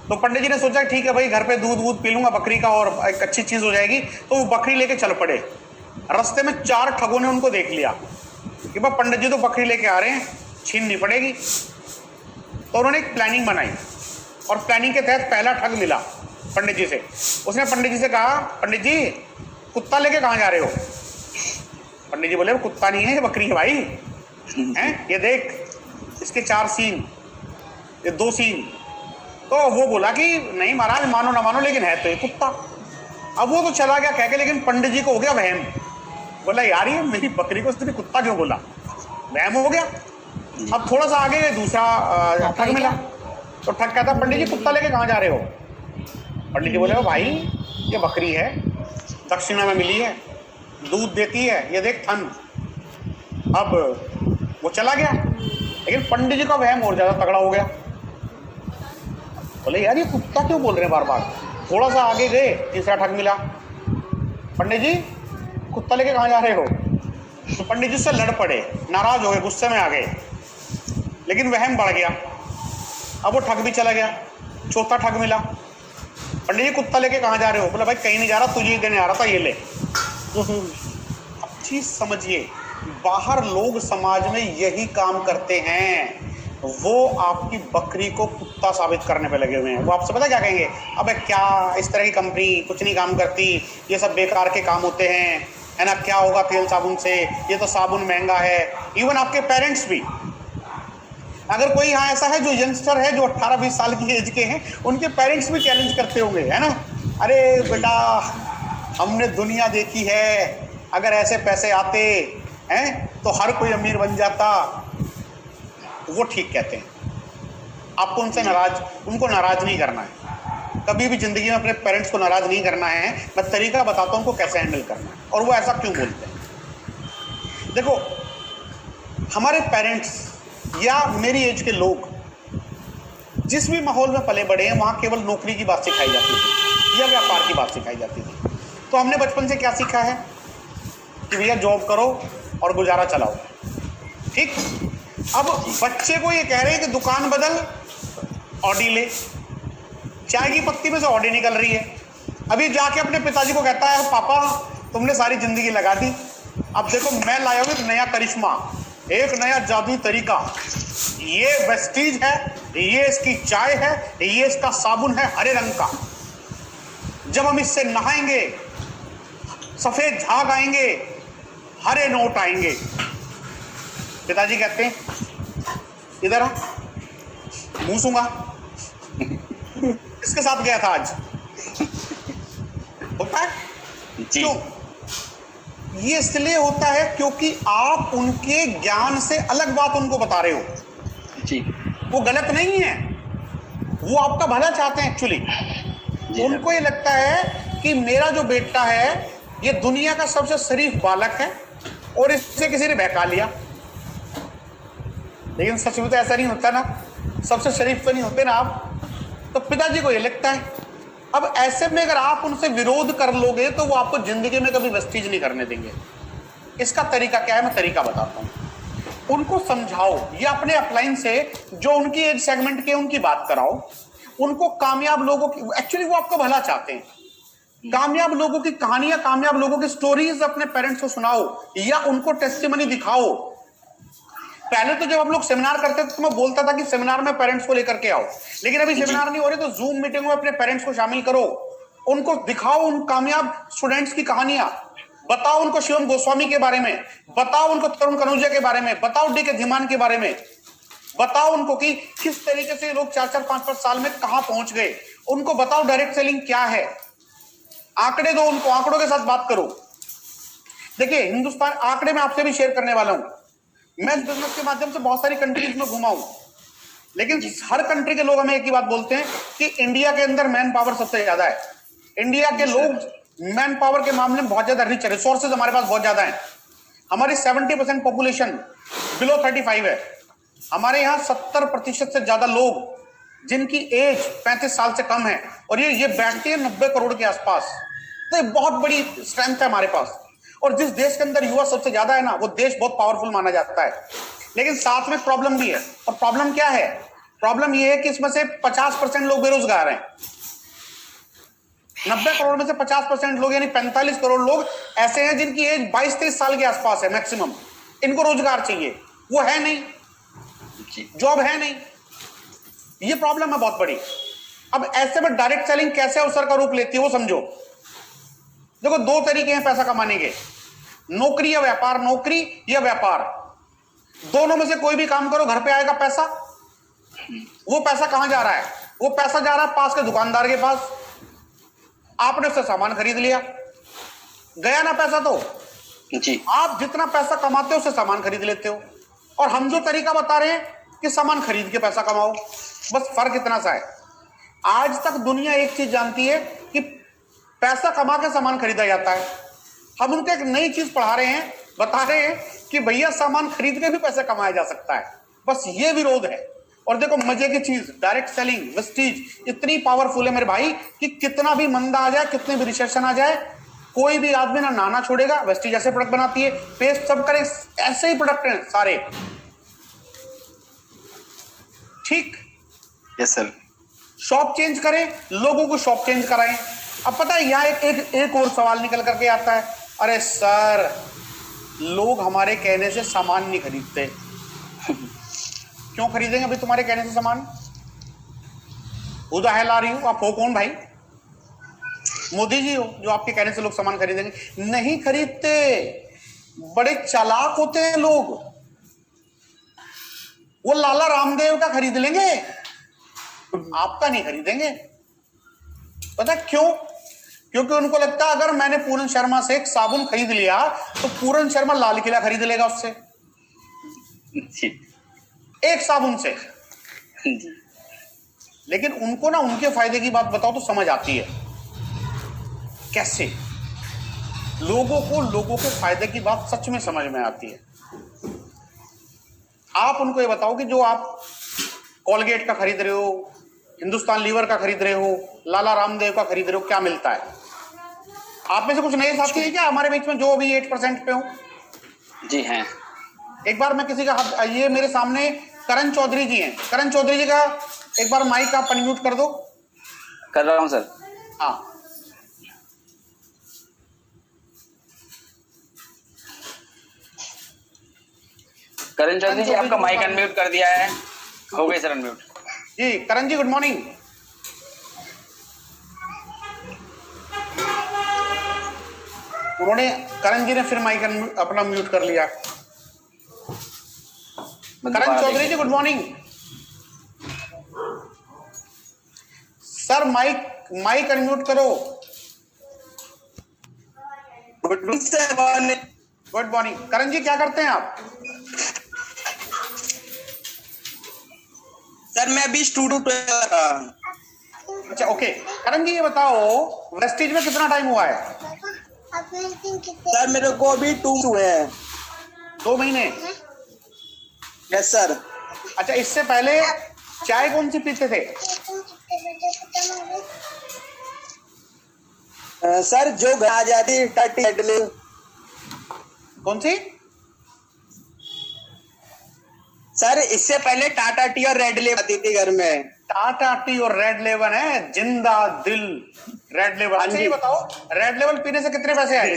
तो पंडित जी ने सोचा ठीक है भाई, घर पे दूध पी लूंगा बकरी का और एक अच्छी चीज हो जाएगी, तो वो बकरी लेके चल पड़े। रास्ते में 4 ठगों ने उनको देख लिया कि भाई पंडित जी तो बकरी लेके आ रहे हैं, छीननी पड़ेगी। तो उन्होंने एक प्लानिंग बनाई, और प्लानिंग के तहत पहला ठग मिला पंडित जी से। उसने पंडित जी से कहा, पंडित जी कुत्ता लेके कहाँ जा रहे हो? पंडित जी बोले वो कुत्ता नहीं है, ये बकरी है भाई। हैं ये देख, इसके 4 सींग, ये 2 सींग। तो वो बोला कि नहीं महाराज, मानो ना मानो, लेकिन है तो ये कुत्ता। अब वो तो चला गया कह के, लेकिन पंडित जी को हो गया वहम। बोला यार ये मेरी बकरी को उसने कुत्ता क्यों बोला? वहम हो गया। अब थोड़ा सा आगे दूसरा ठग मिला, तो ठग कहता पंडित जी कुत्ता लेके कहाँ जा रहे हो? पंडित जी बोले भाई ये बकरी है, दक्षिणा में मिली है, दूध देती है, ये देख थन। अब वो चला गया, लेकिन पंडित जी का वहम और ज्यादा तगड़ा हो गया। बोले यार ये कुत्ता क्यों बोल रहे हैं बार बार? थोड़ा सा आगे गए, तीसरा ठग मिला। पंडित जी कुत्ता लेके कहाँ जा रहे हो? तो पंडित जी से लड़ पड़े, नाराज हो गए, गुस्से में आ गए, लेकिन वहम बढ़ गया। अब वो ठग भी चला गया। चौथा ठग मिला, पंडित जी कुत्ता लेके कहाँ जा रहे हो? बोला भाई कहीं नहीं जा रहा, तुझे देने आ रहा था, ये ले। अब चीज समझिए, बाहर लोग समाज में यही काम करते हैं, वो आपकी बकरी को कुत्ता साबित करने पे लगे हुए हैं। वो आपसे पता क्या कहेंगे? अबे क्या इस तरह की कंपनी कुछ नहीं काम करती, ये सब बेकार के काम होते हैं, है ना, क्या होगा तेल साबुन से, ये तो साबुन महंगा है। इवन आपके पेरेंट्स भी, अगर कोई यहाँ ऐसा है जो यंगस्टर है, जो 18-20 साल की एज के हैं, उनके पेरेंट्स भी चैलेंज करते होंगे, है ना, अरे बेटा हमने दुनिया देखी है, अगर ऐसे पैसे आते हैं तो हर कोई अमीर बन जाता। वो ठीक कहते हैं। आपको उनको नाराज नहीं करना है। कभी भी जिंदगी में अपने पेरेंट्स को नाराज नहीं करना है। मैं तरीका बताता हूँ उनको कैसे हैंडल करना है और वो ऐसा क्यों बोलते हैं। देखो हमारे पेरेंट्स या मेरी एज के लोग जिस भी माहौल में पले बड़े हैं, वहाँ केवल नौकरी की बात सिखाई जाती थी या व्यापार की बात सिखाई जाती थी। तो हमने बचपन से क्या सीखा है कि भैया जॉब करो और गुजारा चलाओ। ठीक, अब बच्चे को ये कह रहे हैं कि दुकान बदल, ऑडी ले, चाय की पत्ती में से ऑडी निकल रही है। अभी जाके अपने पिताजी को कहता है पापा तुमने सारी जिंदगी लगा दी, अब देखो मैं लाया हूँ एक नया करिश्मा, एक नया जादुई तरीका, ये वेस्टीज है, ये इसकी चाय है, ये इसका साबुन है हरे रंग का, जब हम इससे नहाएंगे सफेद झाग आएंगे, हरे नोट आएंगे। पिताजी कहते हैं इधर आ, मुंह सूंगा। किसके साथ गया था आज? होता है क्यों? ये इसलिए होता है क्योंकि आप उनके ज्ञान से अलग बात उनको बता रहे हो जी। वो गलत नहीं है, वो आपका भला चाहते हैं एक्चुअली। उनको ये लगता है कि मेरा जो बेटा है ये दुनिया का सबसे शरीफ बालक है और इससे किसी ने बहका लिया। लेकिन सच में तो ऐसा नहीं होता ना, सबसे शरीफ तो नहीं होते ना आप। तो पिताजी को ये लगता है। अब ऐसे में अगर आप उनसे विरोध कर लोगे तो वो आपको जिंदगी में कभी वेस्टिज नहीं करने देंगे। इसका तरीका क्या है, मैं तरीका बताता हूं। उनको समझाओ, या अपने अपलाइन से जो उनकी एज सेगमेंट के उनकी बात कराओ। उनको कामयाब लोगों की, एक्चुअली वो आपको भला चाहते हैं, कामयाब लोगों की कहानियां, कामयाब लोगों की स्टोरीज अपने पेरेंट्स को सुनाओ या उनको टेस्टिमनी दिखाओ। पहले तो जब हम लोग सेमिनार करते थे तो मैं बोलता था कि सेमिनार में पेरेंट्स को लेकर के आओ, लेकिन अभी सेमिनार नहीं हो रहे तो जूम मीटिंग में अपने पेरेंट्स को शामिल करो। उनको दिखाओ उन कामयाब स्टूडेंट्स की कहानियां, बताओ उनको शिवम गोस्वामी के बारे में, बताओ उनको तरुण कनौजिया के बारे में, बताओ डी के धीमान के बारे में, बताओ उनको कि किस तरीके से लोग 4-4, 5-5 साल में कहां पहुंच गए। उनको बताओ डायरेक्ट सेलिंग क्या है, आंकड़े दो उनको, आंकड़ों के साथ बात करो। देखिए हिंदुस्तान, आंकड़े में आपसे भी शेयर करने वाला हूं। मैं इस बिजनेस के माध्यम से बहुत सारी कंट्रीज में घुमा हूं, लेकिन हर कंट्री के लोग हमें एक ही बात बोलते हैं कि इंडिया के अंदर मैन पावर सबसे ज्यादा है। इंडिया के लोग मैन पावर के मामले में बहुत ज्यादा रिच है, रिसोर्सेज हमारे पास बहुत ज्यादा है। हमारी 70% पॉपुलेशन बिलो 35 है। हमारे यहाँ 70% से ज्यादा लोग जिनकी एज 35 साल से कम है, और ये बैठते हैं 90 करोड़ के आसपास। तो बहुत बड़ी स्ट्रेंथ है हमारे पास। और जिस देश के अंदर युवा सबसे ज्यादा है ना, वो देश बहुत पावरफुल माना जाता है। लेकिन साथ में प्रॉब्लम भी है, और प्रॉब्लम क्या है? प्रॉब्लम ये है कि इसमें से 50% लोग बेरोजगार हैं। 90 करोड़ में से 50% लोग यानी 45 करोड़ लोग ऐसे हैं जिनकी एज 22-23 साल के आसपास है मैक्सिमम। इनको रोजगार चाहिए, वो है नहीं, जॉब है नहीं। ये प्रॉब्लम है बहुत बड़ी। अब ऐसे में डायरेक्ट सेलिंग कैसे अवसर का रूप लेती है वो समझो। देखो दो तरीके हैं पैसा कमाने के, नौकरी या व्यापार, नौकरी या व्यापार। दोनों में से कोई भी काम करो, घर पे आएगा पैसा। वो पैसा कहां जा रहा है? वो पैसा जा रहा है पास के दुकानदार के पास। आपने उससे सामान खरीद लिया, गया ना पैसा तो जी। आप जितना पैसा कमाते हो उससे सामान खरीद लेते हो, और हम जो तरीका बता रहे हैं कि सामान खरीद के पैसा कमाओ, बस फर्क इतना सा है। आज तक दुनिया एक चीज जानती है कि पैसा कमा के सामान खरीदा जाता है। हम उनको एक नई चीज पढ़ा रहे हैं, बता रहे हैं कि भैया सामान खरीद के भी पैसा कमाया जा सकता है। बस ये विरोध है। और देखो मजे की चीज, डायरेक्ट सेलिंग, वेस्टीज इतनी पावरफुल है मेरे भाई कि कितना भी मंदा आ जाए, कितने भी रिसेशन आ जाए, कोई भी आदमी ना नाना छोड़ेगा। वेस्टीज ऐसे प्रोडक्ट बनाती है, पेस्ट सब करे, ऐसे ही प्रोडक्ट हैं सारे। ठीक? Yes sir. शॉप चेंज करें, लोगों को शॉप चेंज कराएं। अब पता है यहाँ एक और सवाल निकल करके आता है, अरे सर लोग हमारे कहने से सामान नहीं खरीदते। क्यों खरीदेंगे भाई तुम्हारे कहने से सामान? उदा है ला रही हूं, आप हो कौन भाई? मोदी जी हो जो आपके कहने से लोग सामान खरीदेंगे? नहीं खरीदते। बड़े चालाक होते हैं लोग। वो लाला रामदेव का खरीद लेंगे, आपका नहीं खरीदेंगे। पता क्यों? क्योंकि उनको लगता है अगर मैंने पूरन शर्मा से एक साबुन खरीद लिया तो पूरन शर्मा लाल किला खरीद लेगा उससे, एक साबुन से। लेकिन उनको ना उनके फायदे की बात बताओ तो समझ आती है कैसे। लोगों के फायदे की बात सच में समझ में आती है। आप उनको ये बताओ कि जो आप कॉलगेट का खरीद रहे हो, हिंदुस्तान लीवर का खरीद रहे हो, लाला रामदेव का खरीद रहे हो, क्या मिलता है? आप में से कुछ नए साथी हैं क्या हमारे बीच में जो अभी 8% पे हो? जी हैं। एक बार मैं किसी का हाथ, ये मेरे सामने करण चौधरी जी हैं। करण चौधरी जी का एक बार माइक आप अनम्यूट कर दो। कर रहा हूं सर। हाँ, करण चौधरी जी आपका माइक अनम्यूट कर दिया है। हो गई सर अनम्यूट। जी करण जी गुड मॉर्निंग। उन्होंने, करण जी ने फिर माइक अपना म्यूट कर लिया। Karan Chaudhary ji good morning sir. Mike unmute करो। गुड मॉर्निंग करण जी, क्या करते हैं आप? सर मैं अभी स्टूडेंट। अच्छा ओके। करण जी ये बताओ वेस्टीज में कितना टाइम हुआ है? सर मेरे को अभी 2 हुए हैं। 2 महीने? Yes sir. अच्छा, इससे पहले चाय कौन सी पीते थे? सर जो आ जाती टाटी हेडले, कौन सी? सर इससे पहले टाटा टी और रेड लेबल आती थी घर में। टाटा टी और रेड लेबल है, जिंदा दिल रेड लेबल। अच्छा ये बताओ, रेड लेबल पीने से कितने पैसे आए?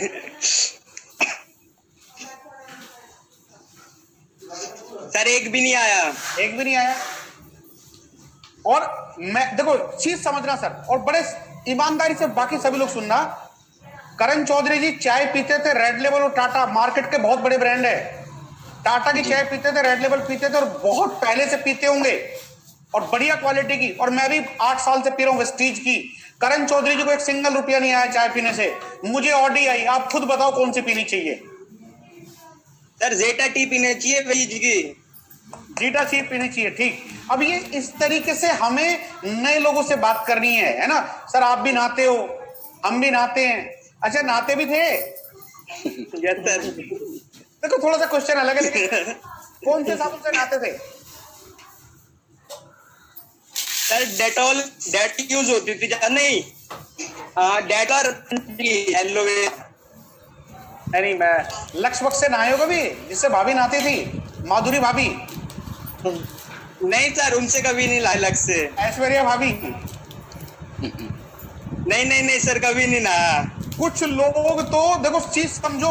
सर एक भी नहीं आया। एक भी नहीं आया। और मैं देखो चीज समझना सर, और बड़े ईमानदारी से बाकी सभी लोग सुनना। करण चौधरी जी चाय पीते थे, रेड लेबल और टाटा मार्केट के बहुत बड़े ब्रांड है। टाटा की चाय पीते थे, रेड लेबल पीते थे, और बहुत पहले से पीते होंगे, और बढ़िया क्वालिटी की। और मैं भी 8 साल से पी रहा हूं वेस्टीज की। करण चौधरी जी को एक सिंगल रुपया नहीं आया चाय पीने से। मुझे ऑडी आई। आप खुद बताओ कौन सी पीनी चाहिए? सर जेटा टी पीनी चाहिए वेज की। जीटा टी पीनी चाहिए, ठीक। अब ये इस तरीके से हमें नए लोगों से बात करनी है ना सर? आप भी नहाते हो, हम भी नहाते हैं। अच्छा नहाते भी थे? Yes sir. देखो थोड़ा सा क्वेश्चन अलग है, लेकिन कौन से साबुन से नहाते थे? सर डेटॉल डेट यूज होती थी नहीं, डेटॉल एलोवेरा। नहीं मैं लक्ष्य बक्स से नहाए हो कभी, जिससे भाभी नहाती थी, माधुरी भाभी? नहीं सर उनसे कभी नहीं लाया लग से। ऐश्वर्या भाभी? नहीं सर कभी नहीं नहाया। कुछ लोग तो देखो चीज समझो,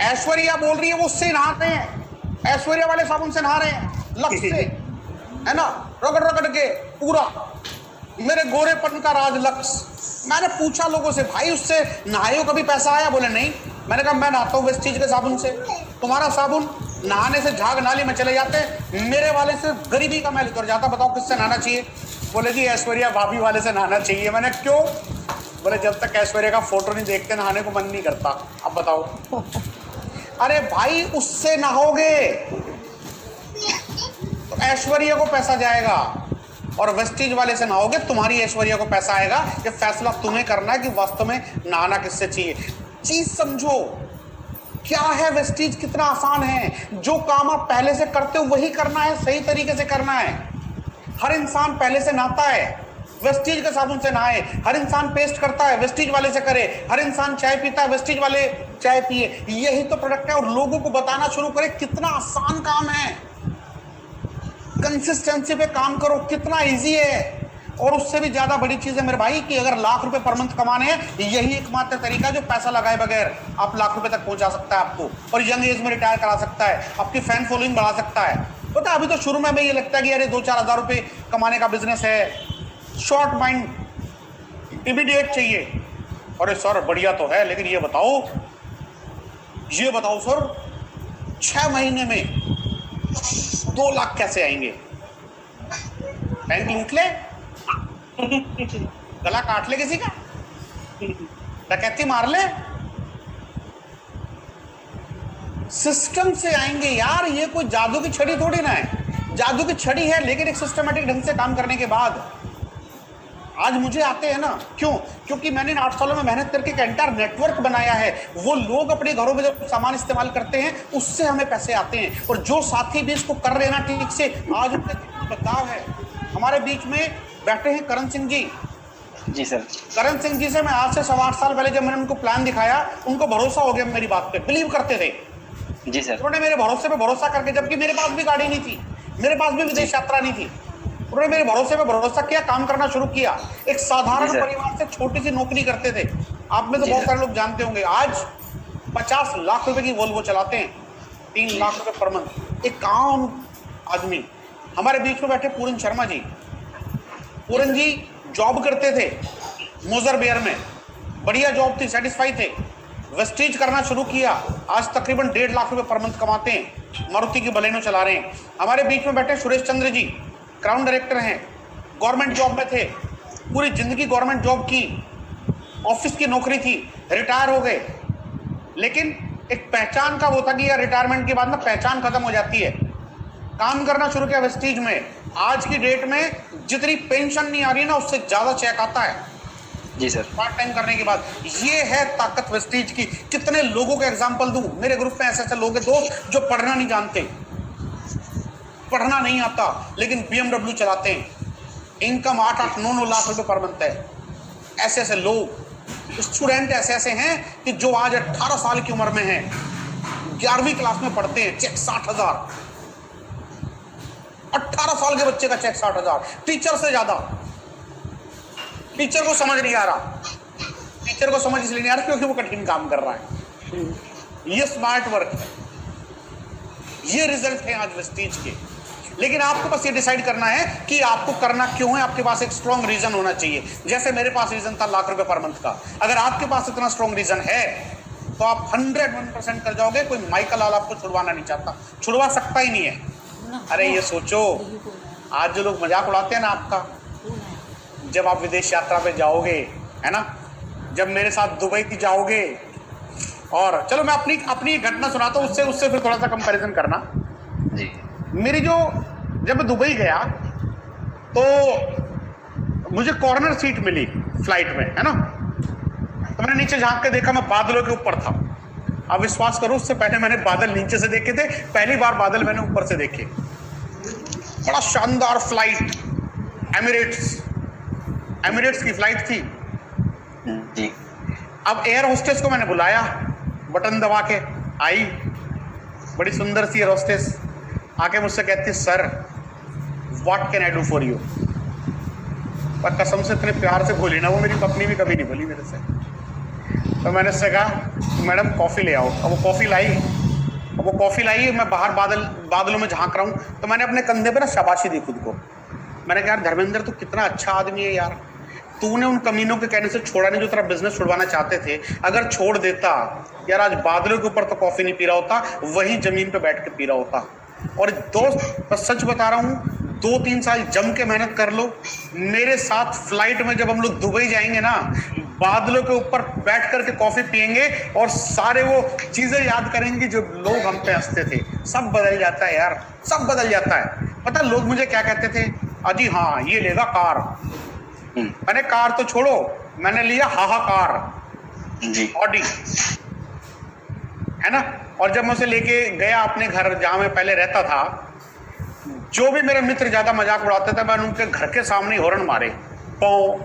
ऐश्वर्या बोल रही है वो उससे नहाते हैं, ऐश्वर्या वाले साबुन से नहा रहे हैं, लक्ष्य से, है ना? रगड़ रगड़ के पूरा। मेरे गोरेपन का राज लक्ष्य। मैंने पूछा लोगों से, भाई उससे नहाए हो कभी, पैसा आया? बोले नहीं। मैंने कहा मैं नहाता हूँ वेस्टीज के साबुन से। तुम्हारा साबुन नहाने से झाग नाली में चले जाते हैं, मेरे वाले से गरीबी का मैल उतर जाता। बताओ किससे नहाना चाहिए? बोले जी ऐश्वर्या भाभी वाले से नहाना चाहिए। मैंने क्यों? बोले जब तक ऐश्वर्या का फोटो नहीं देखते नहाने को मन नहीं करता। अब बताओ। अरे भाई उससे नहाओगे तो ऐश्वर्या को पैसा जाएगा, और वेस्टीज वाले से नहाओगे तुम्हारी ऐश्वर्या को पैसा आएगा। ये फैसला तुम्हें करना है कि वास्तव में नहाना किससे चाहिए। चीज समझो क्या है वेस्टीज, कितना आसान है। जो काम आप पहले से करते हो वही करना है, सही तरीके से करना है। हर इंसान पहले से नहाता है, वेस्टीज के साबुन से नहाए। हर इंसान पेस्ट करता है, वेस्टीज वाले से करे। हर इंसान चाय पीता है, वेस्टीज वाले चाय पिए। यही तो प्रोडक्ट है। और लोगों को बताना शुरू करें कितना आसान काम है। कंसिस्टेंसी पे काम करो, कितना इजी है। और उससे भी ज्यादा बड़ी चीज है मेरे भाई कि अगर लाख रुपए पर मंथ कमाने हैं, यही एकमात्र तरीका जो पैसा लगाए बगैर आप लाख रुपए तक पहुंचा सकता है आपको, और यंग एज में रिटायर करा सकता है, आपकी फैन फॉलोइंग बढ़ा सकता है। पता अभी तो शुरू में हमें ये लगता है कि अरे 2-4 हज़ार रुपए कमाने का बिजनेस है, शॉर्ट माइंड, इमीडिएट चाहिए। अरे सर बढ़िया तो है, लेकिन ये बताओ सर 6 महीने में 2 लाख कैसे आएंगे? बैंक लूट ले, गला काट ले किसी का, डकैती मार ले, सिस्टम से आएंगे यार। ये कोई जादू की छड़ी थोड़ी ना है। जादू की छड़ी है लेकिन एक सिस्टमेटिक ढंग से काम करने के बाद आज मुझे आते हैं ना। क्यों? क्योंकि मैंने 8 सालों में मेहनत करके एक एंटायर नेटवर्क बनाया है। वो लोग अपने घरों में जब सामान इस्तेमाल करते हैं उससे हमें पैसे आते हैं। और जो साथी भी इसको कर रहे ना ठीक से, आज उनके बदलाव है। हमारे बीच में बैठे हैं करण सिंह जी। जी सर। करण सिंह जी से मैं आज से 7-8 साल पहले जब मैंने उनको प्लान दिखाया, उनको भरोसा हो गया मेरी बात पे, बिलीव करते थे जी सर। उन्होंने मेरे भरोसे पे भरोसा करके, जबकि मेरे पास भी गाड़ी नहीं थी, मेरे पास भी विदेश यात्रा नहीं थी, उन्होंने मेरे भरोसे पे भरोसा किया, काम करना शुरू किया। एक साधारण परिवार से छोटी सी नौकरी करते थे। आप में तो बहुत सारे लोग जानते होंगे, आज 50 लाख रुपए की वोल्वो चलाते हैं, 3 लाख रुपए पर मंथ। एक काम आदमी। हमारे बीच में बैठे पूरन शर्मा जी। पूरन जी जॉब करते थे मोजर बेयर में, बढ़िया जॉब थी, सेटिस्फाई थे। वेस्टीज करना शुरू किया, आज तकरीबन 1.5 लाख रुपए पर मंथ कमाते हैं, मारुति की बलेनो चला रहे हैं। हमारे बीच में बैठे सुरेश चंद्र जी, क्राउन डायरेक्टर हैं, गवर्नमेंट जॉब में थे, पूरी जिंदगी गवर्नमेंट जॉब की, ऑफिस की नौकरी थी, रिटायर हो गए। लेकिन एक पहचान का वो था कि यार रिटायरमेंट के बाद ना पहचान खत्म हो जाती है। काम करना शुरू किया वेस्टीज में। आज की डेट में जितनी पेंशन नहीं आ रही ना, उससे ज्यादा चेक आता है जी सर, पार्ट टाइम करने के बाद। ये है ताकत वेस्टीज की। कितने लोगों के एग्जांपल दूं, मेरे ग्रुप में ऐसे ऐसे लोग हैं दोस्त जो पढ़ना नहीं जानते, पढ़ना नहीं आता, लेकिन BMW चलाते हैं, इनकम 8-8, 9-9 लाख रुपए पर मंथ है। ऐसे ऐसे लोग स्टूडेंट ऐसे ऐसे हैं कि जो आज 18 साल की उम्र में हैं, 11वीं क्लास में पढ़ते हैं, चेक 60,000। 18 साल के बच्चे का चेक 60,000, टीचर से ज्यादा। टीचर को समझ नहीं आ रहा, टीचर को समझ इसलिए नहीं आ रहा क्योंकि वो कठिन काम कर रहा है। ये स्मार्ट वर्क है, ये रिजल्ट है आज वेस्टीज के। लेकिन आपको बस ये डिसाइड करना है कि आपको करना क्यों है। आपके पास एक स्ट्रॉन्ग रीजन होना चाहिए। जैसे मेरे पास रीजन था लाख रुपए पर मंथ का। अगर आपके पास इतना स्ट्रॉन्ग रीजन है तो आप 101% कर जाओगे। कोई माइकल लाल आपको छुड़वाना नहीं चाहता, छुड़वा सकता ही नहीं है। अरे ये सोचो, आज जो लोग मजाक उड़ाते हैं ना आपका, जब आप विदेश यात्रा पे जाओगे, है ना, जब मेरे साथ दुबई की जाओगे, और चलो मैं अपनी घटना सुनाता हूँ, उससे फिर थोड़ा सा कंपैरिजन करना जी। मेरी जब मैं दुबई गया तो मुझे कॉर्नर सीट मिली फ्लाइट में, है ना। तो मैंने नीचे झांक के देखा, मैं बादलों के ऊपर था। अब विश्वास करो, उससे पहले मैंने बादल नीचे से देखे थे, पहली बार बादल मैंने ऊपर से देखे। बड़ा शानदार फ्लाइट, एमिरेट्स की फ्लाइट थी जी। अब एयर होस्टेस को मैंने बुलाया, बटन दबा के आई, बड़ी सुंदर सी एयर होस्टेस आके मुझसे कहती, sir what can I do for you. पर कसम से इतने प्यार से बोली ना, वो मेरी पत्नी भी कभी नहीं बोली मेरे से। तो मैंने उससे कहा, मैडम कॉफ़ी ले आओ। अब वो कॉफ़ी लाई, मैं बाहर बादलों में झांक रहा हूँ। तो मैंने अपने कंधे पे ना शाबाशी दी खुद को। मैंने कहा, यार धर्मेंद्र तू कितना अच्छा आदमी है यार, तूने उन कमीनों के कहने से छोड़ा नहीं जो तेरा बिजनेस छुड़वाना चाहते थे। अगर छोड़ देता यार, आज बादलों के ऊपर तो कॉफ़ी नहीं पी रहा होता, वहीं ज़मीन पे बैठ के पी रहा होता। और दोस्त, मैं सच बता रहा हूँ, 2-3 साल जम के मेहनत कर लो। मेरे साथ फ्लाइट में जब हम लोग दुबई जाएंगे ना, बादलों के ऊपर बैठ करके कॉफ़ी पियेंगे और सारे वो चीज़ें याद करेंगे जो लोग हम पे हंसते थे। सब बदल जाता है यार, सब बदल जाता है। पता लोग मुझे क्या कहते थे, अजी हाँ ये लेगा कार। मैंने कार तो छोड़ो, मैंने लिया हाहाकार जी। ऑडी, है ना। और जब मैं उसे लेके गया अपने घर जहाँ मैं पहले रहता था, जो भी मेरे मित्र ज़्यादा मजाक उड़ाते थे, मैंने उनके घर के सामने हॉर्न मारे, पौ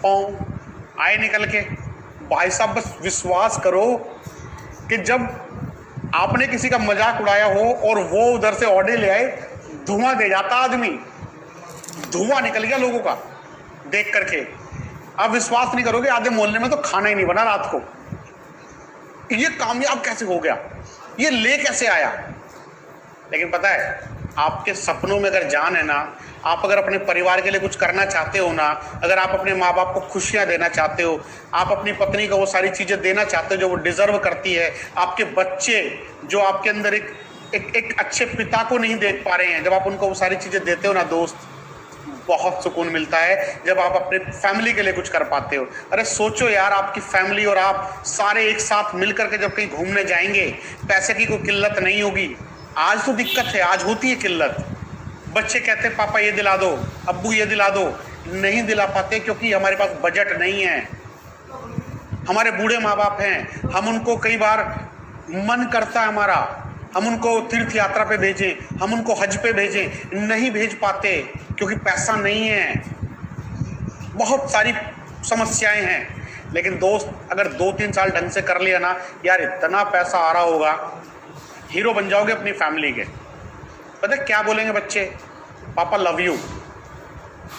पौ आए निकल के। भाई साहब बस विश्वास करो कि जब आपने किसी का मजाक उड़ाया हो और वो उधर से ऑडी ले आए, धुआं दे जाता आदमी, धुआं निकल गया लोगों का देख करके। आप विश्वास नहीं करोगे, आधे मोहल्ले में तो खाना ही नहीं बना रात को। ये कामयाब कैसे हो गया, ये ले कैसे आया। लेकिन पता है, आपके सपनों में अगर जान है ना, आप अगर अपने परिवार के लिए कुछ करना चाहते हो ना, अगर आप अपने माँ बाप को खुशियाँ देना चाहते हो, आप अपनी पत्नी को वो सारी चीज़ें देना चाहते हो जो वो डिजर्व करती है, आपके बच्चे जो आपके अंदर एक अच्छे पिता को नहीं देख पा रहे हैं, जब आप उनको वो सारी चीज़ें देते हो ना दोस्त, बहुत सुकून मिलता है जब आप अपने फैमिली के लिए कुछ कर पाते हो। अरे सोचो यार, आपकी फैमिली और आप सारे एक साथ मिल करके जब कहीं घूमने जाएंगे, पैसे की कोई किल्लत नहीं होगी। आज तो दिक्कत है, आज होती है किल्लत। बच्चे कहते हैं पापा ये दिला दो, अब्बू ये दिला दो, नहीं दिला पाते क्योंकि हमारे पास बजट नहीं है। हमारे बूढ़े माँ बाप हैं, हम उनको कई बार मन करता है हमारा, हम उनको तीर्थ यात्रा पे भेजें, हम उनको हज पे भेजें, नहीं भेज पाते क्योंकि पैसा नहीं है। बहुत सारी समस्याएं हैं। लेकिन दोस्त, अगर 2-3 साल ढंग से कर लिया ना यार, इतना पैसा आ रहा होगा, हीरो बन जाओगे अपनी फैमिली के। पता है क्या बोलेंगे बच्चे, पापा लव यू,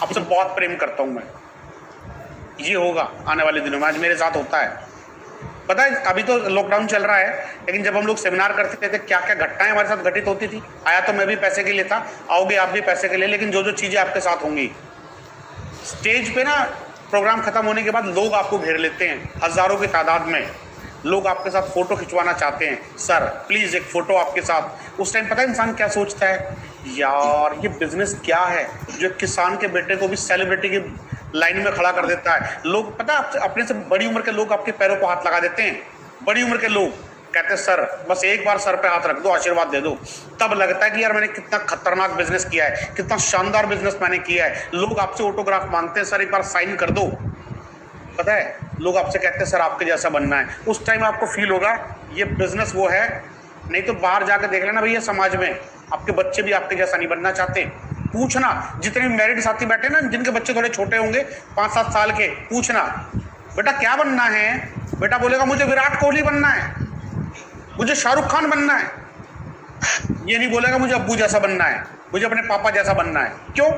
आपसे बहुत प्रेम करता हूँ मैं। ये होगा आने वाले दिनों में, आज मेरे साथ होता है। पता है अभी तो लॉकडाउन चल रहा है, लेकिन जब हम लोग सेमिनार करते थे क्या क्या घटनाएं हमारे साथ घटित होती थी। आया तो मैं भी पैसे के लिए था, आओगे आप भी पैसे के लिए, लेकिन जो जो चीज़ें आपके साथ होंगी, स्टेज पे ना प्रोग्राम खत्म होने के बाद लोग आपको घेर लेते हैं, हज़ारों की तादाद में लोग आपके साथ फ़ोटो खिंचवाना चाहते हैं। सर प्लीज़ एक फ़ोटो आपके साथ। उस टाइम पता है इंसान क्या सोचता है, यार ये बिज़नेस क्या है जो किसान के बेटे को भी सेलिब्रिटी की लाइन में खड़ा कर देता है। लोग पता है अपने से बड़ी उम्र के लोग आपके पैरों को हाथ लगा देते हैं। बड़ी उम्र के लोग कहते हैं सर बस एक बार सर पे हाथ रख दो, आशीर्वाद दे दो। तब लगता है कि यार मैंने कितना खतरनाक बिजनेस किया है, कितना शानदार बिजनेस मैंने किया है। लोग आपसे ऑटोग्राफ मांगते हैं, सर एक बार साइन कर दो। पता है लोग आपसे कहते हैं सर आपके जैसा बनना है। उस टाइम आपको फील होगा ये बिजनेस वो है। नहीं तो बाहर जाकर देख लेना भैया, समाज में आपके बच्चे भी आपके जैसा नहीं बनना चाहते। पूछना, जितने भी मैरिड साथी बैठे ना जिनके बच्चे थोड़े छोटे होंगे 5-7 साल के, पूछना बेटा क्या बनना है? बेटा बोलेगा मुझे विराट कोहली बनना है, मुझे शाहरुख खान बनना है। ये नहीं बोलेगा मुझे अब्बू जैसा बनना है, मुझे अपने पापा जैसा बनना है। क्यों?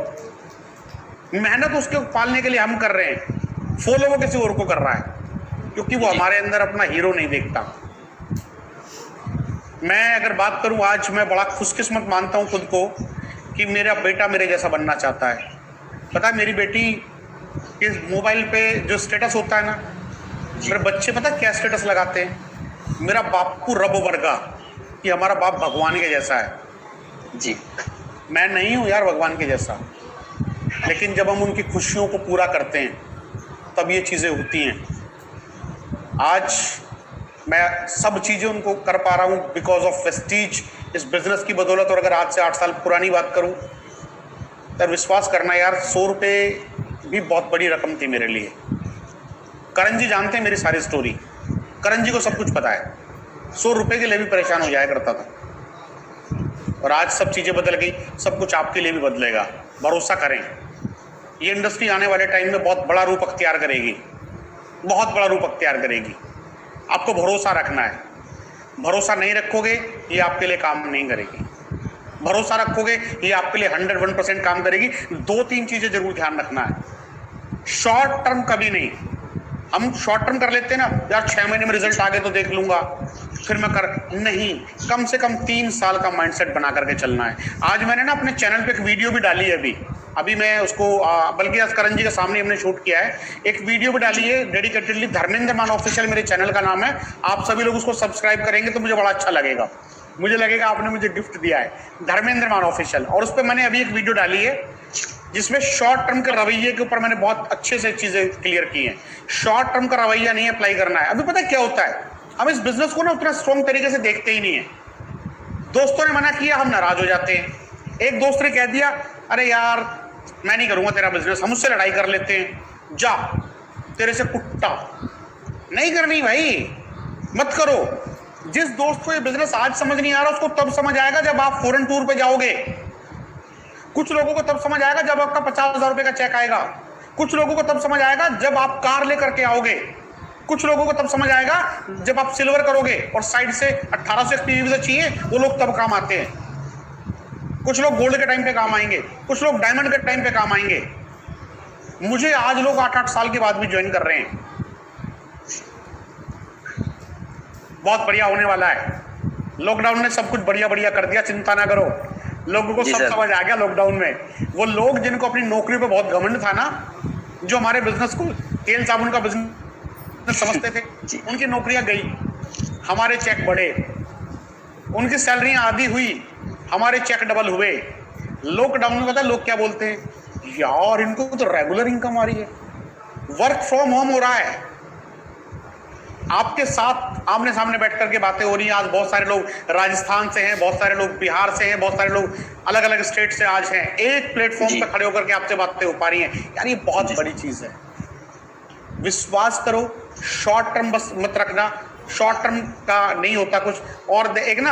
मेहनत उसके पालने के लिए हम कर रहे हैं, फॉलो वो किसी और को कर रहा है, क्योंकि वो हमारे अंदर अपना हीरो नहीं देखता। मैं अगर बात करूं, आज मैं बड़ा खुशकिस्मत मानता हूं खुद को कि मेरा बेटा मेरे जैसा बनना चाहता है। पता है मेरी बेटी के मोबाइल पे जो स्टेटस होता है ना, मेरे बच्चे पता क्या स्टेटस लगाते हैं? मेरा बापू रब वर्गा, कि हमारा बाप भगवान के जैसा है। जी मैं नहीं हूँ यार भगवान के जैसा, लेकिन जब हम उनकी खुशियों को पूरा करते हैं तब ये चीज़ें होती हैं। आज मैं सब चीज़ें उनको कर पा रहा हूँ बिकॉज ऑफ वेस्टीज, इस बिज़नेस की बदौलत। और अगर आज से 8 साल पुरानी बात करूँ तो विश्वास करना यार, 100 रुपये भी बहुत बड़ी रकम थी मेरे लिए। करण जी जानते हैं मेरी सारी स्टोरी, करण जी को सब कुछ पता है। 100 रुपये के लिए भी परेशान हो जाया करता था, और आज सब चीज़ें बदल गई। सब कुछ आपके लिए भी बदलेगा, भरोसा करें। ये इंडस्ट्री आने वाले टाइम में बहुत बड़ा रूप अख्तियार करेगी, बहुत बड़ा रूप अख्तियार करेगी। आपको भरोसा रखना है। भरोसा नहीं रखोगे ये आपके लिए काम नहीं करेगी, भरोसा रखोगे ये आपके लिए 101% काम करेगी। 2-3 चीज़ें जरूर ध्यान रखना है। शॉर्ट टर्म कभी नहीं। हम शॉर्ट टर्म कर लेते हैं ना यार, 6 महीने में रिजल्ट आ गए तो देख लूंगा, फिर मैं कर नहीं, कम से कम 3 साल का माइंडसेट बना करके चलना है। आज मैंने ना अपने चैनल पे एक वीडियो भी डाली है, अभी मैं उसको बल्कि आज करण जी के सामने हमने शूट किया है, एक वीडियो भी डाली है डेडिकेटेडली। धर्मेंद्र मान ऑफिशियल मेरे चैनल का नाम है। आप सभी लोग उसको सब्सक्राइब करेंगे तो मुझे बड़ा अच्छा लगेगा, मुझे लगेगा आपने मुझे गिफ्ट दिया है, धर्मेंद्र मान ऑफिशियल। और उस पर मैंने अभी एक वीडियो डाली है जिसमें शॉर्ट टर्म के रवैये के ऊपर मैंने बहुत अच्छे से चीज़ें क्लियर की हैं। शॉर्ट टर्म का रवैया नहीं अप्लाई करना है। अभी पता है क्या होता है, हम इस बिजनेस को ना उतना स्ट्रॉन्ग तरीके से देखते ही नहीं है। दोस्तों ने मना किया, हम नाराज हो जाते हैं। एक दोस्त ने कह दिया अरे यार मैं नहीं करूंगा तेरा बिजनेस, हम उससे लड़ाई कर लेते हैं, जा तेरे से कुत्ता। नहीं करनी भाई, मत करो। जिस दोस्त को ये बिजनेस आज समझ नहीं आ रहा उसको तब समझ आएगा जब आप फॉरेन टूर पे जाओगे। कुछ लोगों को तब समझ आएगा जब आपका 50,000 रुपए का चेक आएगा। कुछ लोगों को तब समझ आएगा जब आप कार लेकर के आओगे। कुछ लोगों को तब समझ आएगा जब आप सिल्वर करोगे और साइड से 1800 एक्सपीरियंस चाहिए, वो लोग तब काम आते हैं। कुछ लोग गोल्ड के टाइम पे काम आएंगे, कुछ लोग डायमंड के टाइम पे काम आएंगे। मुझे आज लोग 8-8 साल के बाद भी ज्वाइन कर रहे हैं। बहुत बढ़िया होने वाला है। लॉकडाउन ने सब कुछ बढ़िया बढ़िया कर दिया, चिंता ना करो। लोगों को सब समझ आ गया लॉकडाउन में। वो लोग जिनको अपनी नौकरी पे बहुत घमंड था ना, जो हमारे बिजनेस को तेल साबुन का बिजनेस समझते थे, उनकी नौकरियां गई, हमारे चेक बढ़े। उनकी सैलरियां आधी हुई, हमारे चेक डबल हुए। लॉकडाउन में पता है लोग क्या बोलते हैं, यार इनको तो रेगुलर इनकम आ रही है, वर्क फ्रॉम होम हो रहा है। आपके साथ आमने सामने बैठ करके बातें हो रही हैं। आज बहुत सारे लोग राजस्थान से हैं, बहुत सारे लोग बिहार से हैं, बहुत सारे लोग अलग अलग स्टेट से आज हैं, एक प्लेटफॉर्म पर खड़े होकर के आपसे बातें हो पा रही हैं। यार ये बहुत बड़ी चीज है। विश्वास करो, शॉर्ट टर्म बस मत रखना, शॉर्ट टर्म का नहीं होता कुछ। और एक ना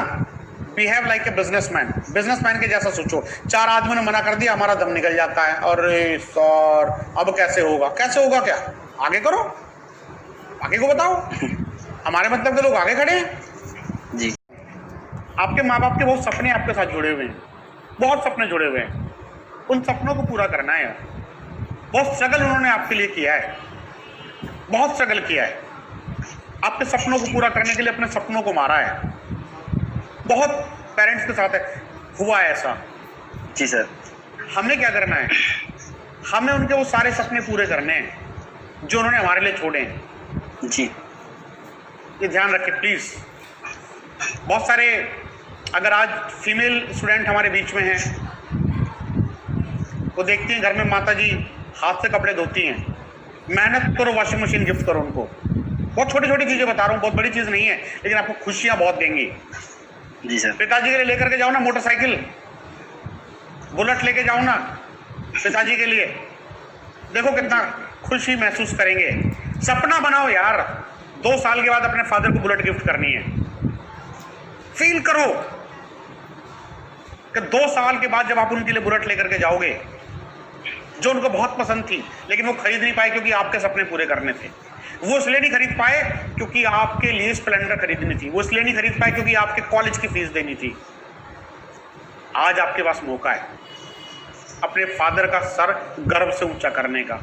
behave like a businessman, businessman के जैसा सोचो। 4 आदमियों ने मना कर दिया, हमारा दम निकल जाता है, और सर अब कैसे होगा? कैसे होगा क्या? आगे करो, आगे को बताओ। हमारे मतलब के लोग आगे खड़े हैं जी। आपके माँ बाप के बहुत सपने आपके साथ जुड़े हुए हैं, बहुत सपने जुड़े हुए हैं। उन सपनों को पूरा करना है यार। बहुत स्ट्रगल उन्होंने आपके लिए किया है, बहुत स्ट्रगल किया है। आपके सपनों को पूरा करने के लिए अपने सपनों को मारा है। बहुत पेरेंट्स के साथ है, हुआ है ऐसा। जी सर। हमें क्या करना है? हमें उनके वो सारे सपने पूरे करने हैं जो उन्होंने हमारे लिए छोड़े हैं। जी, ये ध्यान रखें प्लीज। बहुत सारे अगर आज फीमेल स्टूडेंट हमारे बीच में हैं, वो देखती हैं घर में माता जी हाथ से कपड़े धोती हैं, मेहनत करो, वॉशिंग मशीन गिफ्ट करो उनको। बहुत छोटी छोटी चीजें बता रहा हूँ, बहुत बड़ी चीज नहीं है, लेकिन आपको खुशियां बहुत देंगी। जी सर। पिताजी के लिए लेकर के जाओ ना मोटरसाइकिल, बुलेट लेके जाओ ना पिताजी के लिए, देखो कितना खुशी महसूस करेंगे। सपना बनाओ यार, 2 साल के बाद अपने फादर को बुलेट गिफ्ट करनी है। फील करो कि 2 साल के बाद जब आप उनके लिए बुलेट लेकर के जाओगे, जो उनको बहुत पसंद थी लेकिन वो खरीद नहीं पाए क्योंकि आपके सपने पूरे करने थे। वो इसलिए नहीं खरीद पाए क्योंकि आपके लिए स्प्लेंडर खरीदनी थी, वो इसलिए नहीं खरीद पाए क्योंकि आपके कॉलेज की फीस देनी थी। आज आपके पास मौका है अपने फादर का सर गर्व से ऊंचा करने का।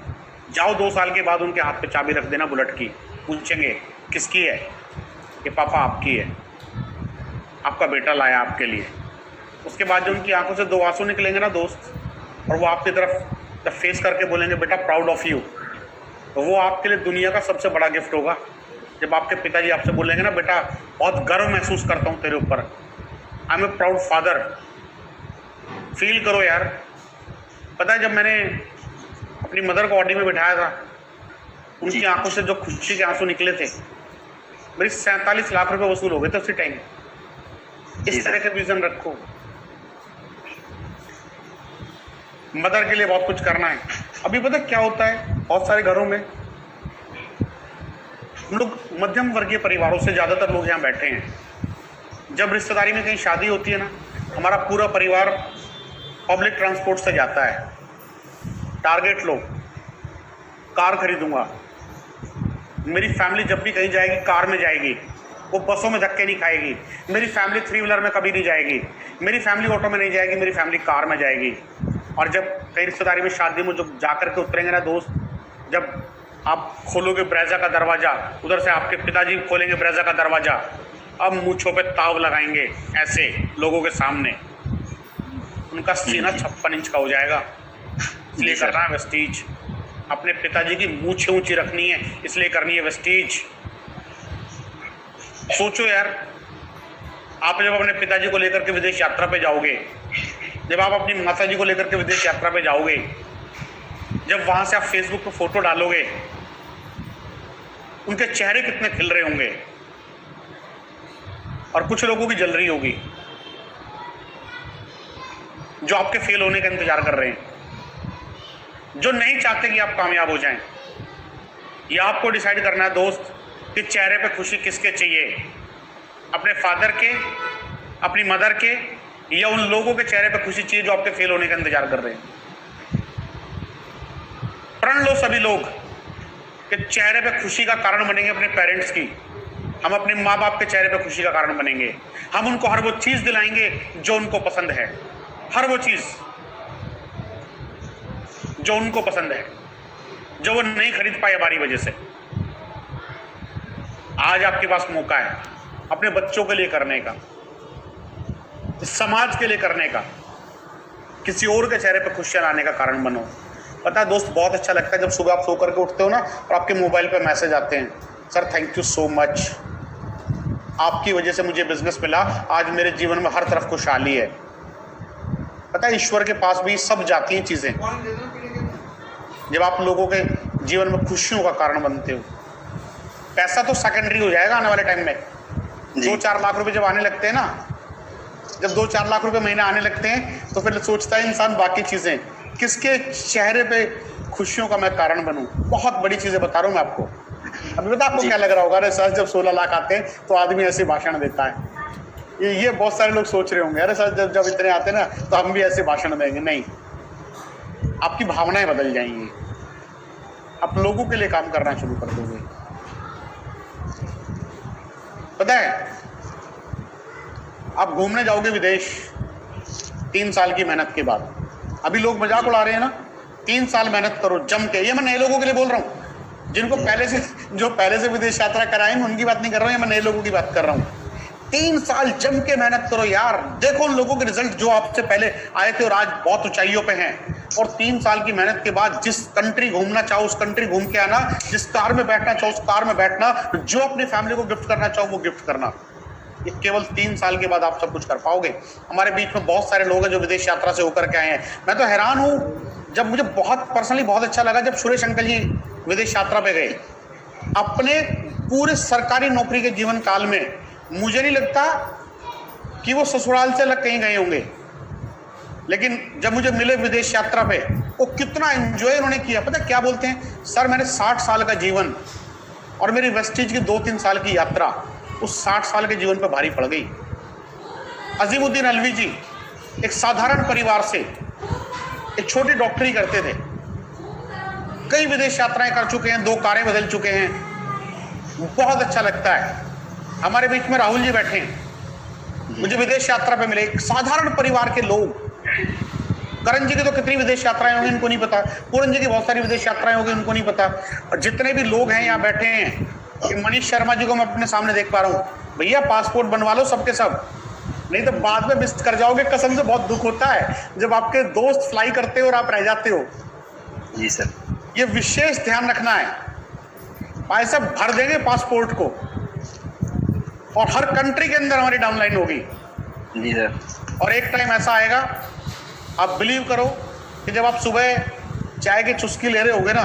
जाओ 2 साल के बाद उनके हाथ पे चाबी रख देना बुलेट की, पूछेंगे किसकी है, ये पापा आपकी है, आपका बेटा लाया आपके लिए। उसके बाद जो उनकी आंखों से 2 आंसू निकलेंगे ना दोस्त, और वो आपकी तरफ जब फेस करके बोलेंगे बेटा प्राउड ऑफ यू, तो वो आपके लिए दुनिया का सबसे बड़ा गिफ्ट होगा। जब आपके पिताजी आपसे बोलेंगे ना बेटा बहुत गर्व महसूस करता हूँ तेरे ऊपर, I am a proud father, feel करो यार। पता है जब मैंने अपनी मदर को ऑडी में बिठाया था, उनकी आंखों से जो खुशी के आंसू निकले थे, मेरी 47 लाख रुपए वसूल हो गए थे उसी टाइम। इस तरह के विजन रखो, मदर के लिए बहुत कुछ करना है। अभी पता क्या होता है, बहुत सारे घरों में हम लोग मध्यम वर्गीय परिवारों से ज़्यादातर लोग यहाँ बैठे हैं। जब रिश्तेदारी में कहीं शादी होती है ना, हमारा पूरा परिवार पब्लिक ट्रांसपोर्ट से जाता है। टारगेट लो, कार खरीदूंगा, मेरी फैमिली जब भी कहीं जाएगी कार में जाएगी, वो बसों में धक्के नहीं खाएगी। मेरी फैमिली 3 व्हीलर में कभी नहीं जाएगी, मेरी फैमिली ऑटो में नहीं जाएगी, मेरी फैमिली कार में जाएगी। और जब कई रिश्तेदारी में शादी में जो जा कर के उतरेंगे ना दोस्त, जब आप खोलोगे ब्रेजा का दरवाज़ा, उधर से आपके पिताजी खोलेंगे ब्रेजा का दरवाज़ा, अब मूंछों पे ताव लगाएंगे ऐसे लोगों के सामने, उनका सीना 56 इंच का हो जाएगा। इसलिए करना है वेस्टीज, अपने पिताजी की मूंछें ऊंची रखनी है, इसलिए करनी है वेस्टीज। सोचो यार, आप जब अपने पिताजी को लेकर के विदेश यात्रा पे जाओगे, जब आप अपनी माताजी को लेकर के विदेश यात्रा पे जाओगे, जब वहां से आप फेसबुक पे फोटो डालोगे, उनके चेहरे कितने खिल रहे होंगे, और कुछ लोगों की जल रही होगी जो आपके फेल होने का इंतजार कर रहे हैं, जो नहीं चाहते कि आप कामयाब हो जाएं। यह आपको डिसाइड करना है दोस्त कि चेहरे पे खुशी किसके चाहिए, अपने फादर के, अपनी मदर के, या उन लोगों के चेहरे पे खुशी चाहिए जो आपके फेल होने का इंतजार कर रहे हैं। प्रण लो सभी लोग कि चेहरे पे खुशी का कारण बनेंगे अपने पेरेंट्स की, हम अपने माँ बाप के चेहरे पे खुशी का कारण बनेंगे। हम उनको हर वो चीज़ दिलाएंगे जो उनको पसंद है, हर वो चीज़ जो उनको पसंद है, जो वो नहीं खरीद पाए हमारी वजह से। आज आपके पास मौका है अपने बच्चों के लिए करने का, समाज के लिए करने का, किसी और के चेहरे पे खुशियां लाने का कारण बनो। पता है दोस्त, बहुत अच्छा लगता है जब सुबह आप सो करके उठते हो ना और आपके मोबाइल पे मैसेज आते हैं, sir thank you so much, आपकी वजह से मुझे बिजनेस मिला, आज मेरे जीवन में हर तरफ खुशहाली है। पता है ईश्वर के पास भी सब जाती हैं चीज़ें। जब आप लोगों के जीवन में खुशियों का कारण बनते हो, पैसा तो सेकेंडरी हो जाएगा आने वाले टाइम में। 2-4 लाख रुपए जब आने लगते हैं ना, जब 2-4 लाख रुपए महीना आने लगते हैं, तो फिर सोचता है इंसान बाकी चीज़ें, किसके चेहरे पे खुशियों का मैं कारण बनूं। बहुत बड़ी चीज़ें बता रहा हूँ मैं आपको। अभी पता आपको क्या लग रहा होगा, अरे सर जब 16 लाख आते हैं तो आदमी ऐसे भाषण देता है, ये बहुत सारे लोग सोच रहे होंगे, अरे सर जब इतने आते हैं ना तो हम भी ऐसे भाषण देंगे। नहीं, आपकी भावनाएं बदल जाएंगी, आप लोगों के लिए काम करना शुरू कर दोगे। पता है, आप घूमने जाओगे विदेश 3 साल की मेहनत के बाद, अभी लोग मजाक उड़ा रहे हैं ना, 3 साल मेहनत करो जम के। ये मैं नए लोगों के लिए बोल रहा हूँ, जिनको पहले से विदेश यात्रा कराई, मैं उनकी बात नहीं कर रहा हूँ, मैं नए लोगों की बात कर रहा हूँ। 3 साल जम के मेहनत करो यार, देखो उन लोगों के रिजल्ट जो आपसे पहले आए थे और आज बहुत ऊंचाइयों पे हैं। और 3 साल की मेहनत के बाद जिस कंट्री घूमना चाहो उस कंट्री घूम के आना, जिस कार में बैठना चाहो उस कार में बैठना, जो अपनी फैमिली को गिफ्ट करना चाहो वो गिफ्ट करना। ये केवल 3 साल के बाद आप सब कुछ कर पाओगे। हमारे बीच में बहुत सारे लोग हैं जो विदेश यात्रा से होकर के आए हैं। मैं तो हैरान हूँ, जब मुझे पर्सनली बहुत अच्छा लगा जब सुरेश अंकल जी विदेश यात्रा पे गए। अपने पूरे सरकारी नौकरी के जीवन काल में मुझे नहीं लगता कि वो ससुराल से अलग कहीं गए होंगे, लेकिन जब मुझे मिले विदेश यात्रा पे, वो कितना एंजॉय उन्होंने किया। पता क्या बोलते हैं, सर मैंने 60 साल का जीवन और मेरी वेस्टीज की 2-3 साल की यात्रा उस 60 साल के जीवन पे भारी पड़ गई। अजीमुद्दीन अलवी जी एक साधारण परिवार से एक छोटी डॉक्टरी करते थे, कई विदेश यात्राएं कर चुके हैं, 2 कारें बदल चुके हैं, बहुत अच्छा लगता है। हमारे बीच में राहुल जी बैठे हैं, मुझे विदेश यात्रा पे मिले, एक साधारण परिवार के लोग। करण जी की तो कितनी विदेश यात्राएं होंगी इनको नहीं पता, पूरन जी की बहुत सारी विदेश यात्राएं होंगी उनको नहीं पता, और जितने भी लोग हैं यहाँ बैठे हैं, कि मनीष शर्मा जी को मैं अपने सामने देख पा रहा हूँ। भैया पासपोर्ट बनवा लो सबके सब, नहीं तो बाद में मिस कर जाओगे। कसम से बहुत दुख होता है जब आपके दोस्त फ्लाई करते हो और आप रह जाते हो। जी सर। ये विशेष ध्यान रखना है। भाई साहब भर देंगे पासपोर्ट को, और हर कंट्री के अंदर हमारी डाउनलाइन होगी। जी सर। और एक टाइम ऐसा आएगा, आप बिलीव करो कि जब आप सुबह चाय की चुस्की ले रहे होगे ना,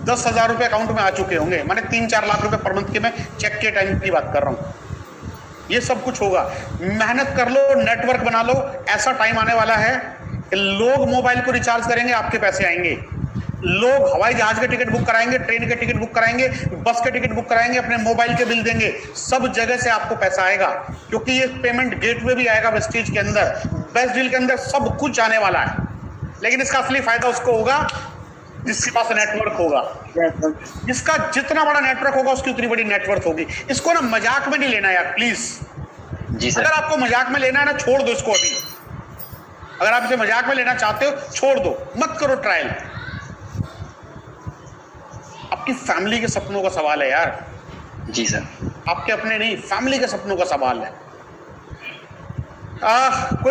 10,000 रुपये अकाउंट में आ चुके होंगे। मैंने 3-4 लाख रुपए पर मंथ के मैं चेक के टाइम की बात कर रहा हूँ। ये सब कुछ होगा, मेहनत कर लो, नेटवर्क बना लो। ऐसा टाइम आने वाला है कि लोग मोबाइल को रिचार्ज करेंगे, आपके पैसे आएंगे। लोग हवाई जहाज के टिकट बुक कराएंगे, ट्रेन के टिकट बुक कराएंगे, बस के टिकट बुक कराएंगे, अपने मोबाइल के बिल देंगे, सब जगह से आपको पैसा आएगा। क्योंकि ये पेमेंट गेटवे भी आएगा वेस्टेज के अंदर, बेस्ट डील के अंदर सब कुछ आने वाला है। लेकिन इसका असली फायदा उसको होगा जिसके पास नेटवर्क होगा। जिसका जितना बड़ा नेटवर्क होगा उसकी उतनी बड़ी नेटवर्क होगी। इसको ना मजाक में नहीं लेना यार, प्लीज। Ji sir. अगर आपको मजाक में लेना है ना, छोड़ दो इसको अभी। अगर आप इसे मजाक में लेना चाहते हो, छोड़ दो, मत करो ट्रायल। आपकी फैमिली के सपनों का सवाल है यार। जी सर। आपके अपने नहीं, फैमिली के सपनों का सवाल है। कोई